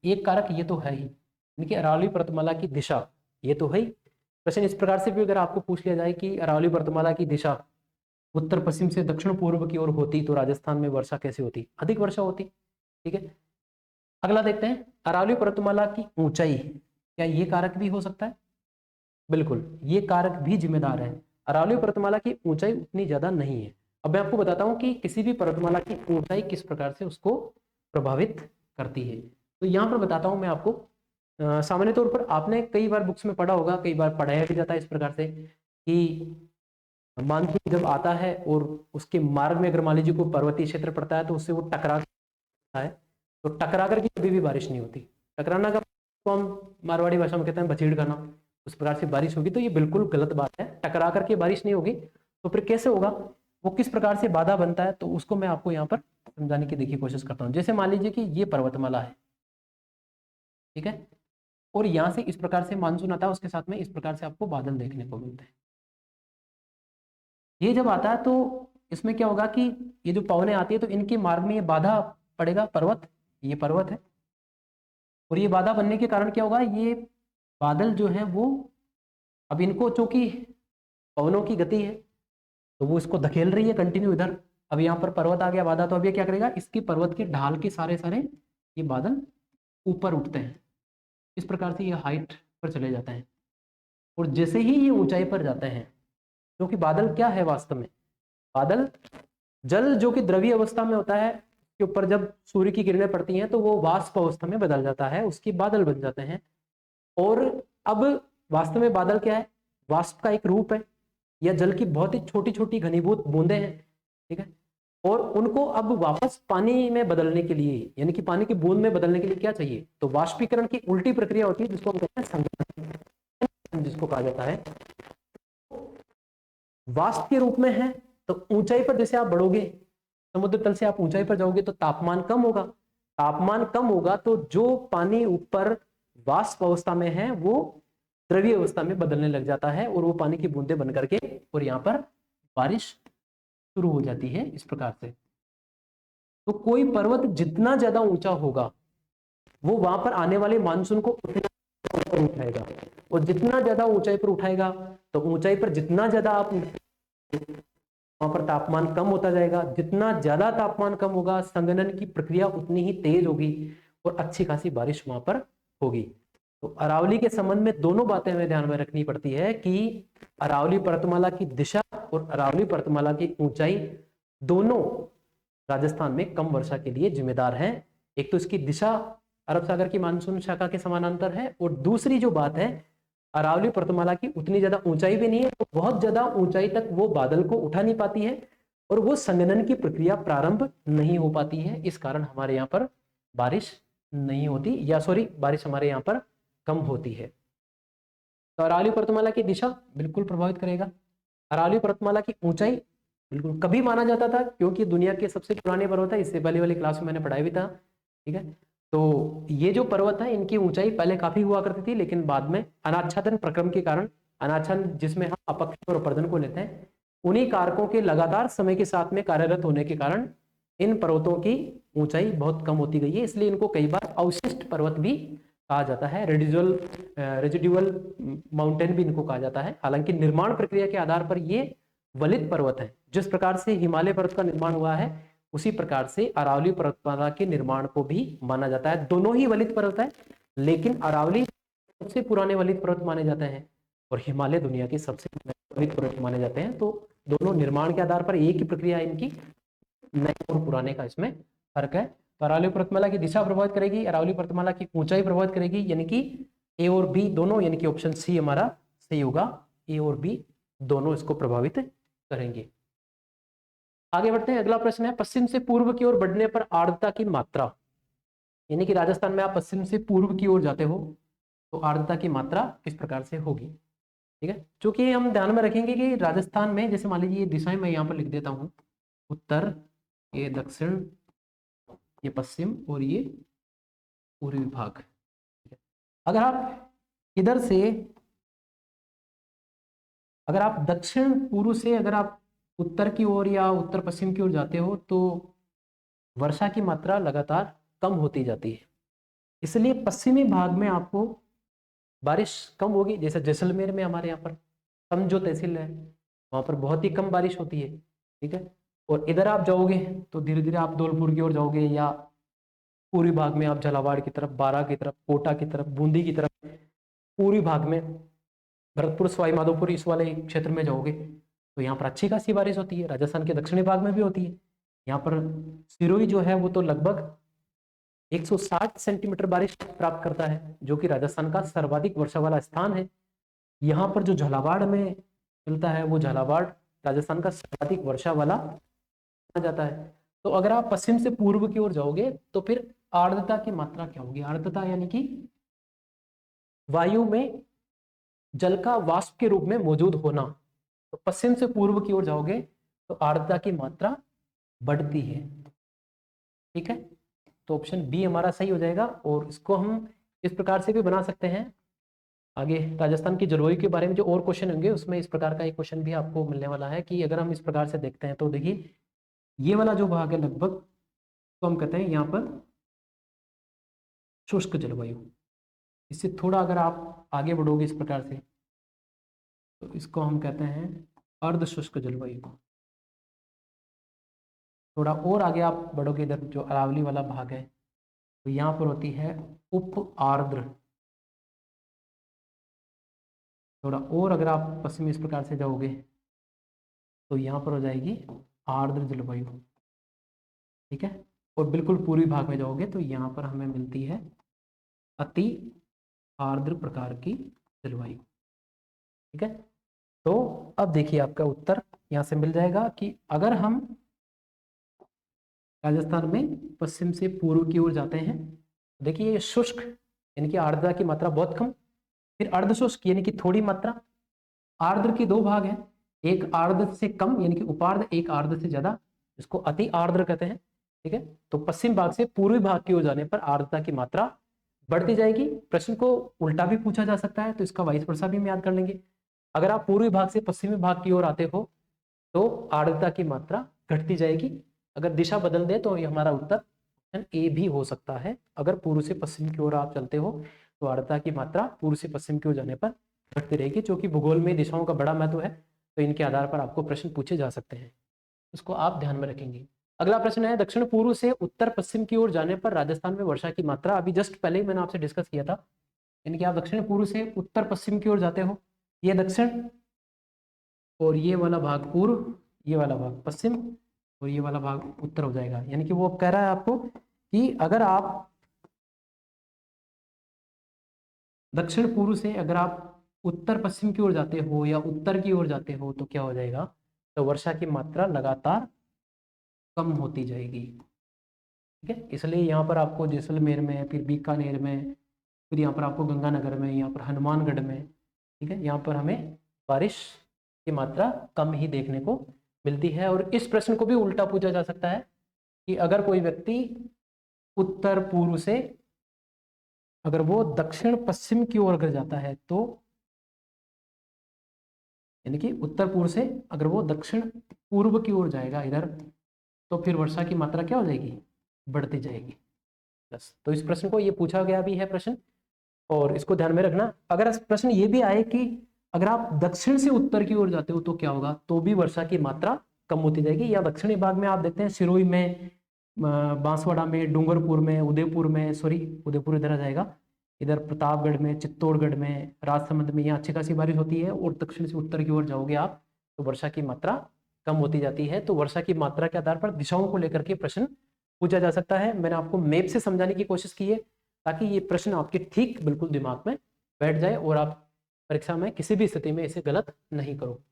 Speaker 1: एक कारक ये तो है ही, यानी कि अरावली पर्वतमाला की दिशा ये तो है ही। प्रश्न इस प्रकार से भी अगर आपको पूछ लिया जाए कि अरावली पर्वतमाला की दिशा उत्तर पश्चिम से दक्षिण पूर्व की ओर होती तो राजस्थान में वर्षा कैसे होती? अधिक वर्षा होती। ठीक है, अगला देखते हैं, अरावली पर्वतमाला की ऊंचाई, क्या ये कारक भी हो सकता है? बिल्कुल, ये कारक भी जिम्मेदार है। अरावली पर्वतमाला की ऊंचाई उतनी ज्यादा नहीं है। अब मैं आपको बताता हूँ कि किसी भी पर्वतमाला की ऊंचाई किस प्रकार से उसको प्रभावित करती है। तो यहाँ पर बताता हूँ मैं आपको। सामान्य तौर पर आपने कई बार बुक्स में पढ़ा होगा, कई बार पढ़ाया भी जाता है इस प्रकार से कि मानसून जब आता है और उसके मार्ग में अगर मान लीजिए कोई पर्वतीय क्षेत्र पड़ता है तो उससे वो टकरा है, तो टकरा करके कभी भी बारिश नहीं होती। टकराना का तो हम मारवाड़ी भाषा में कहते हैं बछीड़ करना, उस प्रकार से बारिश होगी, तो ये बिल्कुल गलत बात है। टकरा करके बारिश नहीं होगी तो फिर कैसे होगा, वो किस प्रकार से बाधा बनता है, तो उसको मैं आपको यहाँ पर समझाने की देखिए कोशिश करता हूँ। जैसे मान लीजिए कि ये पर्वतमाला है, ठीक है, और यहाँ से इस प्रकार से मानसून आता है, उसके साथ में इस प्रकार से आपको बादल देखने को मिलते हैं। ये जब आता है तो इसमें क्या होगा कि ये जो पवनें आती है तो इनके मार्ग में ये बाधा पड़ेगा, पर्वत, ये पर्वत है, और ये बाधा बनने के कारण क्या होगा, ये बादल जो है वो, अब इनको चूंकि पवनों की गति है तो वो इसको धकेल रही है कंटिन्यू इधर। अब यहाँ पर पर्वत आ गया बाधा, तो अब ये क्या करेगा, इसकी पर्वत की ढाल के सारे सारे ये बादल ऊपर उठते हैं, इस प्रकार से ये हाइट पर चले जाते हैं। और जैसे ही ये ऊंचाई पर जाते हैं, क्योंकि बादल क्या है वास्तव में, बादल जल जो कि द्रवीय अवस्था में होता है के ऊपर जब सूर्य की किरणें पड़ती हैं तो वो वाष्प अवस्था में बदल जाता है, उसके बादल बन जाते हैं। और अब वास्तव में बादल क्या है, वाष्प का एक रूप है, या जल की बहुत ही छोटी छोटी घनीभूत बूंदें हैं। ठीक है, और उनको अब वापस पानी में बदलने के लिए, यानी कि पानी की बूंद में बदलने के लिए क्या चाहिए, तो वाष्पीकरण की उल्टी प्रक्रिया होती है जिसको हम कहते हैं संघनन, जिसको कहा जाता है। वाष्प के रूप में है, तो ऊंचाई पर जैसे आप बढ़ोगे, समुद्र तल से आप ऊंचाई पर जाओगे तो तापमान कम होगा, तापमान कम होगा तो जो पानी ऊपर वाष्प अवस्था में है वो द्रवीय अवस्था में बदलने लग जाता है, और वो पानी की बूंदें बन करके और यहाँ पर बारिश शुरू हो जाती है इस प्रकार से। तो कोई पर्वत जितना ज्यादा ऊंचा होगा वो वहां पर आने वाले मानसून को उतना ऊपर उठाएगा, और जितना ज्यादा ऊंचाई पर उठाएगा तो ऊंचाई पर जितना ज्यादा आप वहां पर तापमान कम होता जाएगा, जितना ज्यादा तापमान कम होगा संघनन की प्रक्रिया उतनी ही तेज होगी और अच्छी खासी बारिश वहां पर होगी। तो अरावली के संबंध में दोनों बातें हमें ध्यान में रखनी पड़ती है कि अरावली पर्वतमाला की दिशा और अरावली पर्वतमाला की ऊंचाई दोनों राजस्थान में कम वर्षा के लिए जिम्मेदार हैं। एक तो इसकी दिशा अरब सागर की मानसून शाखा के समानांतर है, और दूसरी जो बात है, अरावली पर्वतमाला की उतनी ज्यादा ऊंचाई भी नहीं है, तो बहुत ज्यादा ऊंचाई तक वो बादल को उठा नहीं पाती है और वो संघनन की प्रक्रिया प्रारंभ नहीं हो पाती है। इस कारण हमारे यहाँ पर बारिश नहीं होती, या सॉरी बारिश हमारे यहाँ पर कम होती है। तो अरावली पर्वतमाला की दिशा बिल्कुल प्रभावित करेगा। अरावली पर्वतमाला की ऊंचाई बिल्कुल कभी माना जाता था, क्योंकि दुनिया के सबसे पुराने पर्वत है, इससे पहले वाली क्लास में मैंने पढ़ाया भी था ठीक है। तो ये जो पर्वत है इनकी ऊंचाई पहले काफी हुआ करती थी, लेकिन बाद में अनाच्छादन प्रक्रम के कारण, अनाच्छादन जिसमें हम अपक्षय और अपर्दन को लेते हैं, उन्हीं कारकों के लगातार समय के साथ में कार्यरत होने के कारण इन पर्वतों की ऊंचाई बहुत कम होती गई है। इसलिए इनको कई बार अवशिष्ट पर्वत भी कहा जाता है, रेजिडुअल माउंटेन भी इनको कहा जाता है। हालांकि निर्माण प्रक्रिया के आधार पर ये वलित पर्वत है। जिस प्रकार से हिमालय पर्वत का निर्माण हुआ है उसी प्रकार से अरावली पर्वतमाला के निर्माण को भी माना जाता है। दोनों ही वलित पर्वत है, लेकिन अरावली सबसे पुराने वलित पर्वत माने जाते हैं और हिमालय दुनिया के सबसे वलित पर्वत माने जाते हैं। तो दोनों निर्माण के आधार पर एक ही प्रक्रिया है इनकी, नए और पुराने का इसमें फर्क है। तो अरावली पर्वतमाला की दिशा प्रभावित करेगी, अरावली पर्वतमाला की ऊंचाई प्रभावित करेगी, यानी कि ए और बी दोनों, यानी कि ऑप्शन सी हमारा सही होगा। ए और बी दोनों इसको प्रभावित करेंगे। आगे बढ़ते हैं। अगला प्रश्न है, पश्चिम से पूर्व की ओर बढ़ने पर आर्द्रता की मात्रा, यानी कि राजस्थान में आप पश्चिम से पूर्व की ओर जाते हो तो आर्द्रता की मात्रा किस प्रकार से होगी। ठीक है, क्योंकि हम ध्यान में रखेंगे कि राजस्थान में, जैसे मान लीजिए ये दिशाएं मैं यहाँ पर लिख देता हूँ, उत्तर, ये दक्षिण, ये पश्चिम और ये पूर्वी भाग। अगर आप इधर से, अगर आप दक्षिण पूर्व से अगर आप उत्तर की ओर या उत्तर पश्चिम की ओर जाते हो तो वर्षा की मात्रा लगातार कम होती जाती है। इसलिए पश्चिमी भाग में आपको बारिश कम होगी। जैसे जैसलमेर में हमारे यहाँ पर सम जो तहसील है वहाँ पर बहुत ही कम बारिश होती है। ठीक है, और इधर आप जाओगे तो धीरे धीरे आप धौलपुर की ओर जाओगे या पूर्वी भाग में आप झालावाड़ की तरफ, बारां की तरफ, कोटा की तरफ, बूंदी की तरफ, पूर्वी भाग में भरतपुर, सवाई माधोपुर इस वाले क्षेत्र में जाओगे तो यहाँ पर अच्छी खासी बारिश होती है। राजस्थान के दक्षिणी भाग में भी होती है। यहाँ पर सिरोही जो है वो तो लगभग 160 सेंटीमीटर बारिश प्राप्त करता है, जो कि राजस्थान का सर्वाधिक वर्षा वाला स्थान है। यहाँ पर जो झालावाड़ में मिलता है वो झालावाड़ राजस्थान का सर्वाधिक वर्षा वाला माना जाता है। तो अगर आप पश्चिम से पूर्व की ओर जाओगे तो फिर आर्द्रता की मात्रा क्या होगी। आर्द्रता यानी कि वायु में जल का वाष्प के रूप में मौजूद होना। तो पश्चिम से पूर्व की ओर जाओगे तो आर्द्रता की मात्रा बढ़ती है। ठीक है, तो ऑप्शन बी हमारा सही हो जाएगा। और इसको हम इस प्रकार से भी बना सकते हैं। आगे राजस्थान की जलवायु के बारे में जो और क्वेश्चन होंगे उसमें इस प्रकार का एक क्वेश्चन भी आपको मिलने वाला है कि अगर हम इस प्रकार से देखते हैं तो देखिए ये वाला जो भाग है लगभग, तो हम कहते हैं यहाँ पर शुष्क जलवायु। इससे थोड़ा अगर आप आगे बढ़ोगे इस प्रकार से तो इसको हम कहते हैं अर्ध शुष्क जलवायु। थोड़ा और आगे आप बढ़ोगे इधर जो अरावली वाला भाग है तो यहाँ पर होती है उप आर्द्र। थोड़ा और अगर आप पश्चिमी इस प्रकार से जाओगे तो यहाँ पर हो जाएगी आर्द्र जलवायु। ठीक है, और बिल्कुल पूर्वी भाग में जाओगे तो यहाँ पर हमें मिलती है अति आर्द्र प्रकार की जलवायु। ठीक है, तो अब देखिए आपका उत्तर यहाँ से मिल जाएगा कि अगर हम राजस्थान में पश्चिम से पूर्व की ओर जाते हैं, देखिए ये शुष्क यानी कि आर्द्रता की मात्रा बहुत कम, फिर अर्धशुष्क यानी कि थोड़ी मात्रा। आर्द्र के दो भाग हैं, एक आर्द्र से कम यानी कि उपार्द्र, एक आर्द्र से ज्यादा, इसको अति आर्द्र कहते हैं। ठीक है, तो पश्चिम भाग से पूर्वी भाग की ओर जाने पर आर्द्रता की मात्रा बढ़ती जाएगी। प्रश्न को उल्टा भी पूछा जा सकता है, तो इसका वाइस वर्सा भी हम याद कर लेंगे। अगर आप पूर्वी भाग से पश्चिमी भाग की ओर आते हो तो आर्द्रता की मात्रा घटती जाएगी। अगर दिशा बदल दे तो ये हमारा उत्तर ऑप्शन ए भी हो सकता है। अगर पूर्व से पश्चिम की ओर आप चलते हो तो आर्द्रता की मात्रा पूर्व से पश्चिम की ओर जाने पर घटती रहेगी, जो कि भूगोल में दिशाओं का बड़ा महत्व है। तो इनके आधार पर आपको प्रश्न पूछे जा सकते हैं, उसको आप ध्यान में रखेंगे। अगला प्रश्न है, दक्षिण पूर्व से उत्तर पश्चिम की ओर जाने पर राजस्थान में वर्षा की मात्रा, अभी जस्ट पहले ही मैंने आपसे डिस्कस किया था, यानी कि आप दक्षिण पूर्व से उत्तर पश्चिम की ओर जाते हो, ये दक्षिण और ये वाला भाग पूर्व, ये वाला भाग पश्चिम और ये वाला भाग उत्तर हो जाएगा। यानी कि वो कह रहा है आपको कि अगर आप दक्षिण पूर्व से अगर आप उत्तर पश्चिम की ओर जाते हो या उत्तर की ओर जाते हो तो क्या हो जाएगा, तो वर्षा की मात्रा लगातार कम होती जाएगी। ठीक है, इसलिए यहाँ पर आपको जैसलमेर में, फिर बीकानेर में, फिर यहाँ पर आपको गंगानगर में, यहाँ पर हनुमानगढ़ में, ठीक है, यहाँ पर हमें बारिश की मात्रा कम ही देखने को मिलती है। और इस प्रश्न को भी उल्टा पूछा जा सकता है कि अगर कोई व्यक्ति उत्तर पूर्व से अगर वो दक्षिण पश्चिम की ओर अगर जाता है तो, यानी कि उत्तर पूर्व से अगर वो दक्षिण पूर्व की ओर जाएगा इधर, तो फिर वर्षा की मात्रा क्या हो जाएगी, बढ़ती जाएगी। बस, तो इस प्रश्न को ये पूछा गया भी है प्रश्न, और इसको ध्यान में रखना। अगर प्रश्न ये भी आए कि अगर आप दक्षिण से उत्तर की ओर जाते हो तो क्या होगा, तो भी वर्षा की मात्रा कम होती जाएगी। या दक्षिणी भाग में आप देखते हैं सिरोही में, बांसवाड़ा में, डूंगरपुर में, उदयपुर में, सॉरी उदयपुर इधर आ जाएगा, इधर प्रतापगढ़ में, चित्तौड़गढ़ में, राजसमंद में यहाँ अच्छी खासी बारिश होती है। और दक्षिण से उत्तर की ओर जाओगे आप तो वर्षा की मात्रा कम होती जाती है। तो वर्षा की मात्रा के आधार पर दिशाओं को लेकर के प्रश्न पूछा जा सकता है। मैंने आपको मैप से समझाने की कोशिश की है ताकि ये प्रश्न आपके ठीक बिल्कुल दिमाग में बैठ जाए और आप परीक्षा में किसी भी स्थिति में इसे गलत नहीं करो।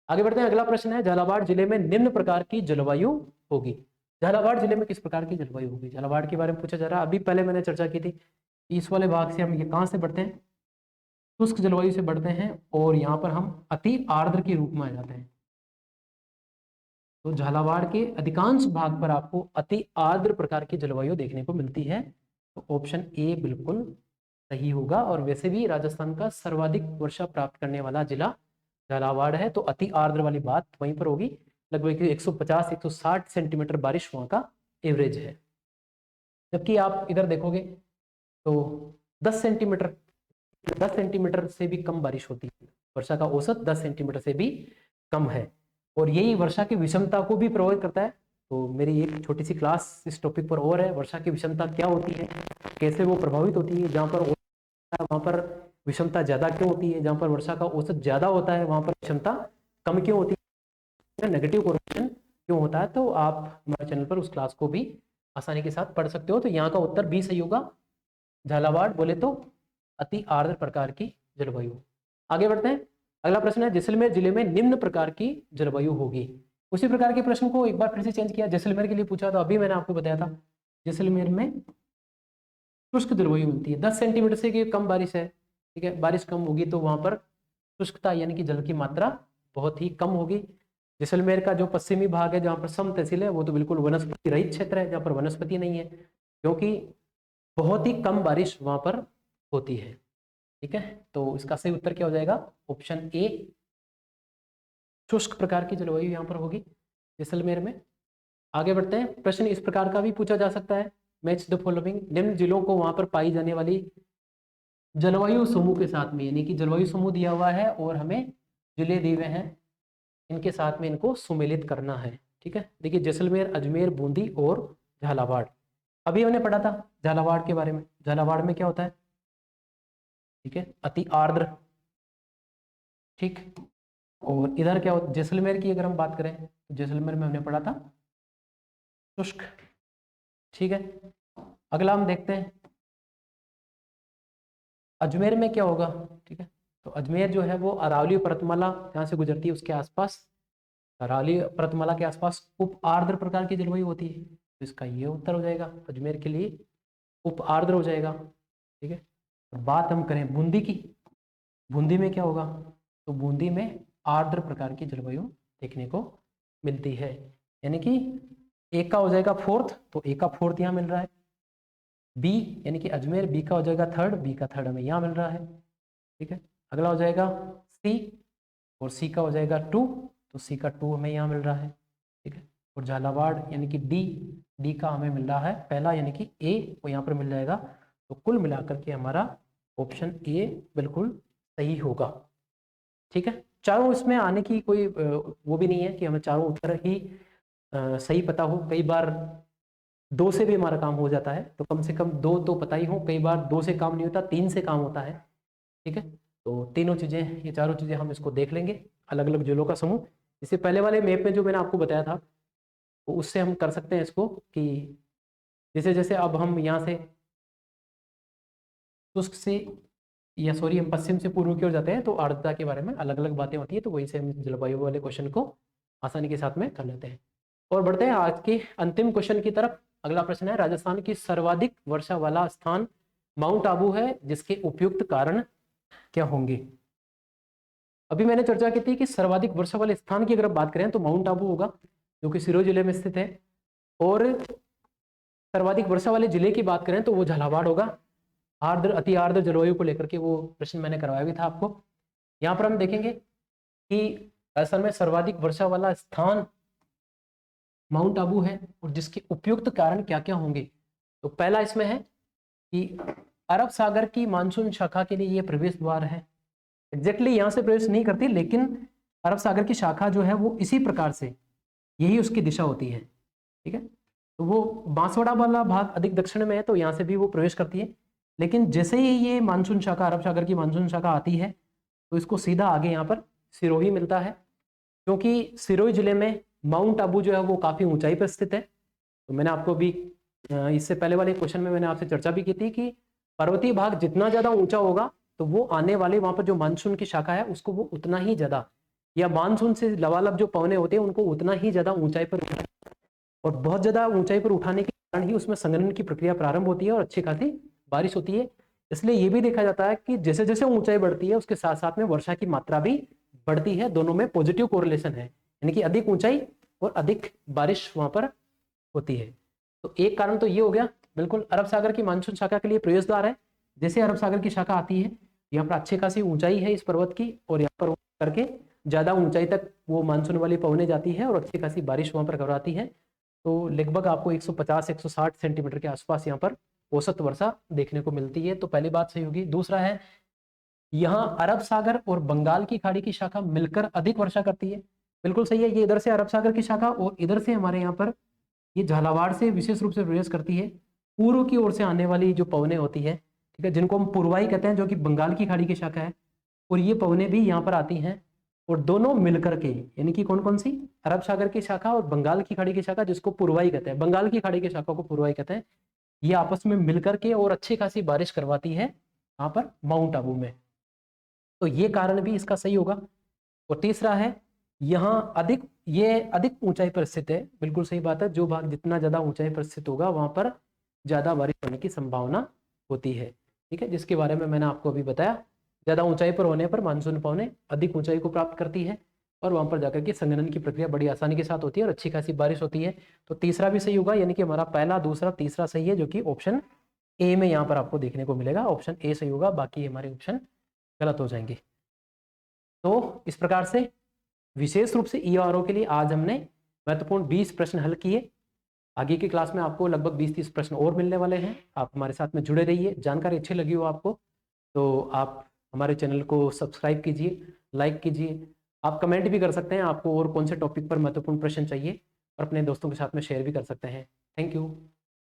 Speaker 1: आगे बढ़ते हैं। अगला प्रश्न है, झालावाड़ जिले में निम्न प्रकार की जलवायु होगी। झालावाड़ जिले में किस प्रकार की जलवायु होगी, झालावाड़ के बारे में पूछा जा रहा है। अभी पहले मैंने चर्चा की थी, इस वाले भाग से हम ये कहाँ से बढ़ते हैं, शुष्क जलवायु से बढ़ते हैं, और यहाँ पर हम अति आर्द्र के रूप में आ जाते हैं। तो झालावाड़ के अधिकांश भाग पर आपको अति आर्द्र प्रकार की जलवायु देखने को मिलती है। तो ऑप्शन ए बिल्कुल सही होगा। और वैसे भी राजस्थान का सर्वाधिक वर्षा प्राप्त करने वाला जिला झालावाड़ है, तो अति आर्द्र वाली बात वहीं पर होगी। लगभग 150-160 सेंटीमीटर बारिश वहाँ का एवरेज है। जबकि आप इधर देखोगे तो 10 सेंटीमीटर से भी कम बारिश होती है। वर्षा का औसत 10 सेंटीमीटर से भी कम है, और यही वर्षा की विषमता को भी प्रभावित करता है। तो मेरी एक छोटी सी क्लास इस टॉपिक पर और है, वर्षा की विषमता क्या होती है, कैसे वो प्रभावित होती है, जहाँ पर वहाँ पर विषमता ज्यादा क्यों होती है, जहाँ पर वर्षा का औसत ज्यादा होता है वहाँ पर विषमता कम क्यों होती है, नेगेटिव कोरिलेशन क्यों होता है। तो आप हमारे चैनल पर उस क्लास को भी आसानी के साथ पढ़ सकते हो। तो यहाँ का उत्तर बी सही होगा, झालावाड़ बोले तो अति आर्द्र प्रकार की जलवायु। आगे बढ़ते हैं। अगला प्रश्न है, जैसलमेर जिले में निम्न प्रकार की जलवायु होगी। उसी प्रकार के प्रश्न को एक बार फिर से चेंज किया, जैसलमेर के लिए पूछा, तो अभी मैंने आपको बताया था जैसलमेर में शुष्क जलवायु मिलती है। 10 सेंटीमीटर से कम बारिश है, ठीक है, बारिश कम होगी तो वहां पर शुष्कता यानी कि जल की मात्रा बहुत ही कम होगी। जैसलमेर का जो पश्चिमी भाग है जहाँ पर सम तहसील है, वो तो बिल्कुल वनस्पति रहित क्षेत्र है, जहाँ पर वनस्पति नहीं है, क्योंकि बहुत ही कम बारिश वहां पर होती है। ठीक है, तो इसका सही उत्तर क्या हो जाएगा, ऑप्शन ए, शुष्क प्रकार की जलवायु यहाँ पर होगी जैसलमेर में। आगे बढ़ते हैं। प्रश्न इस प्रकार का भी पूछा जा सकता है, मैच द फॉलोइंग, निम्न जिलों को वहां पर पाई जाने वाली जलवायु समूह के साथ में, यानी कि जलवायु समूह दिया हुआ है और हमें जिले दिए हुए हैं, इनके साथ में इनको सुमेलित करना है। ठीक है, देखिए जैसलमेर, अजमेर, बूंदी और झालावाड़। अभी हमने पढ़ा था झालावाड़ के बारे में। झालावाड़ में क्या होता है, ठीक है, अति आर्द्र, ठीक। और इधर क्या होता है, जैसलमेर की अगर हम बात करें तो जैसलमेर में हमने पढ़ा था शुष्क। ठीक है, अगला हम देखते हैं अजमेर में क्या होगा। ठीक है, तो अजमेर जो है वो अरावली पर्वतमाला जहाँ से गुजरती है उसके आसपास, अरावली पर्वतमाला के आसपास उप आर्द्र प्रकार की जलवायु होती है। तो इसका ये उत्तर हो जाएगा, अजमेर के लिए उप आर्द्र हो जाएगा। ठीक है, और बात हम करें बूंदी की, बूंदी में क्या होगा, तो बूंदी में आर्द्र प्रकार की जलवायु देखने को मिलती है। यानी कि एक का हो जाएगा फोर्थ, तो एक का फोर्थ यहाँ मिल रहा है। बी यानी कि अजमेर, बी का हो जाएगा थर्ड, बी का थर्ड हमें यहाँ मिल रहा है। ठीक है, अगला हो जाएगा सी, और सी का हो जाएगा 2, तो सी का 2 हमें यहाँ मिल रहा है। ठीक है, और झालावाड़ यानी कि डी, डी का हमें मिल रहा है पहला, यानी कि ए वो यहाँ पर मिल जाएगा। तो कुल मिलाकर के हमारा ऑप्शन ए बिल्कुल सही होगा। ठीक है, चारों इसमें आने की कोई वो भी नहीं है कि हमें चारों उत्तर ही सही पता हो। कई बार 2 से भी हमारा काम हो जाता है, तो कम से कम 2 तो पता ही हो। कई बार 2 से काम नहीं होता, 3 से काम होता है। ठीक है, तो तीनों चीजें, ये चारों चीजें हम इसको देख लेंगे, अलग अलग जिलों का समूह। इससे पहले वाले मैप में जो मैंने आपको बताया था, तो उससे हम कर सकते हैं इसको कि जैसे जैसे अब हम यहाँ से शुष्क से, या सॉरी हम पश्चिम से पूर्व की ओर जाते हैं, तो आर्द्रता के बारे में अलग अलग बातें होती है, तो वहीं से हम जलवायु वाले क्वेश्चन को आसानी के साथ में कर लेते हैं। और बढ़ते हैं आज के अंतिम क्वेश्चन की तरफ। अगला प्रश्न है, राजस्थान की सर्वाधिक वर्षा वाला स्थान माउंट आबू है, जिसके उपयुक्त कारण क्या होंगे। अभी मैंने चर्चा की थी कि सर्वाधिक वर्षा वाले स्थान की अगर बात करें तो माउंट आबू होगा, जो कि सिरोही जिले में स्थित है। और सर्वाधिक वर्षा वाले जिले की बात करें तो वो झालावाड़ होगा। आर्द्र अति आर्द्र जलवायु को लेकर के वो प्रश्न मैंने करवाया भी था आपको। यहाँ पर हम देखेंगे कि राजस्थान में सर्वाधिक वर्षा वाला स्थान माउंट आबू है, और जिसके उपयुक्त कारण क्या क्या होंगे। तो पहला इसमें है कि अरब सागर की मानसून शाखा के लिए ये प्रवेश द्वार है। एग्जैक्टली यहाँ से प्रवेश नहीं करती, लेकिन अरब सागर की शाखा जो है वो इसी प्रकार से, यही उसकी दिशा होती है। ठीक है, तो वो बांसवाड़ा वाला भाग अधिक दक्षिण में है, तो यहाँ से भी वो प्रवेश करती है। लेकिन जैसे ही ये मानसून शाखा, अरब सागर की मानसून शाखा आती है, तो इसको सीधा आगे यहाँ पर सिरोही मिलता है, क्योंकि सिरोही जिले में माउंट आबू जो है वो काफ़ी ऊंचाई पर स्थित है। तो मैंने आपको भी इससे पहले वाले क्वेश्चन में मैंने आपसे चर्चा भी की थी कि पर्वतीय भाग जितना ज़्यादा ऊंचा होगा, तो वो आने वाले वहाँ पर जो मानसून की शाखा है उसको वो उतना ही ज़्यादा, या मानसून से लबालब जो पवने होते हैं उनको उतना ही ज़्यादा ऊंचाई पर, और बहुत ज़्यादा ऊंचाई पर उठाने के कारण ही उसमें संघनन की प्रक्रिया प्रारंभ होती है और अच्छी खासी बारिश होती है। इसलिए ये भी देखा जाता है कि जैसे जैसे ऊंचाई बढ़ती है उसके साथ साथ में वर्षा की मात्रा भी बढ़ती है। दोनों में पॉजिटिव कोरिलेशन है, यानी कि अधिक ऊंचाई और अधिक बारिश वहां पर होती है। तो एक कारण तो ये हो गया, बिल्कुल अरब सागर की मानसून शाखा के लिए प्रवेश द्वार है। जैसे अरब सागर की शाखा आती है, यहाँ पर अच्छी खासी ऊंचाई है इस पर्वत की, और यहाँ पर करके ज्यादा ऊंचाई तक वो मानसून वाली पवने जाती है और अच्छी खासी बारिश वहां पर करवाती है। तो लगभग आपको 150-160 सेंटीमीटर के आसपास यहाँ पर औसत वर्षा देखने को मिलती है। तो पहली बात सही होगी। दूसरा है, यहाँ अरब सागर और बंगाल की खाड़ी की शाखा मिलकर अधिक वर्षा करती है। बिल्कुल सही है, ये इधर से अरब सागर की शाखा और इधर से हमारे यहाँ पर ये झालावाड़ से विशेष रूप से प्रवेश करती है। पूर्व की ओर से आने वाली जो पवने होती है, ठीक है, जिनको हम पूर्वाई कहते हैं, जो कि बंगाल की खाड़ी की शाखा है, और ये पवने भी यहाँ पर आती हैं, और दोनों मिलकर के, यानी कि कौन कौन सी, अरब सागर की शाखा और बंगाल की खाड़ी की शाखा, जिसको पूर्वाई कहते हैं, बंगाल की खाड़ी की शाखा को पूर्वाई कहते हैं, ये आपस में मिलकर के और अच्छी खासी बारिश करवाती है यहाँ पर माउंट आबू में। तो ये कारण भी इसका सही होगा। और तीसरा है, यहाँ ये अधिक ऊंचाई पर स्थित है। बिल्कुल सही बात है, जो भाग जितना ज्यादा ऊंचाई पर स्थित होगा वहां पर ज्यादा बारिश होने की संभावना होती है। ठीक है, जिसके बारे में मैंने आपको अभी बताया, ज्यादा ऊंचाई पर होने पर मानसून पवनें अधिक ऊंचाई को प्राप्त करती है, और वहां पर जाकर के संघनन की प्रक्रिया बड़ी आसानी के साथ होती है और अच्छी खासी बारिश होती है। तो तीसरा भी सही होगा, यानी कि हमारा पहला, दूसरा, तीसरा सही है, जो कि ऑप्शन ए में यहाँ पर आपको देखने को मिलेगा। ऑप्शन ए सही होगा, बाकी हमारे ऑप्शन गलत हो जाएंगे। तो इस प्रकार से विशेष रूप से ईआरओ के लिए आज हमने महत्वपूर्ण 20 प्रश्न हल किए। आगे की क्लास में आपको लगभग 20-30 प्रश्न और मिलने वाले हैं। आप हमारे साथ में जुड़े रहिए। जानकारी अच्छी लगी हो आपको तो आप हमारे चैनल को सब्सक्राइब कीजिए, लाइक कीजिए। आप कमेंट भी कर सकते हैं, आपको और कौन से टॉपिक पर महत्वपूर्ण प्रश्न चाहिए, और अपने दोस्तों के साथ में शेयर भी कर सकते हैं। Thank you.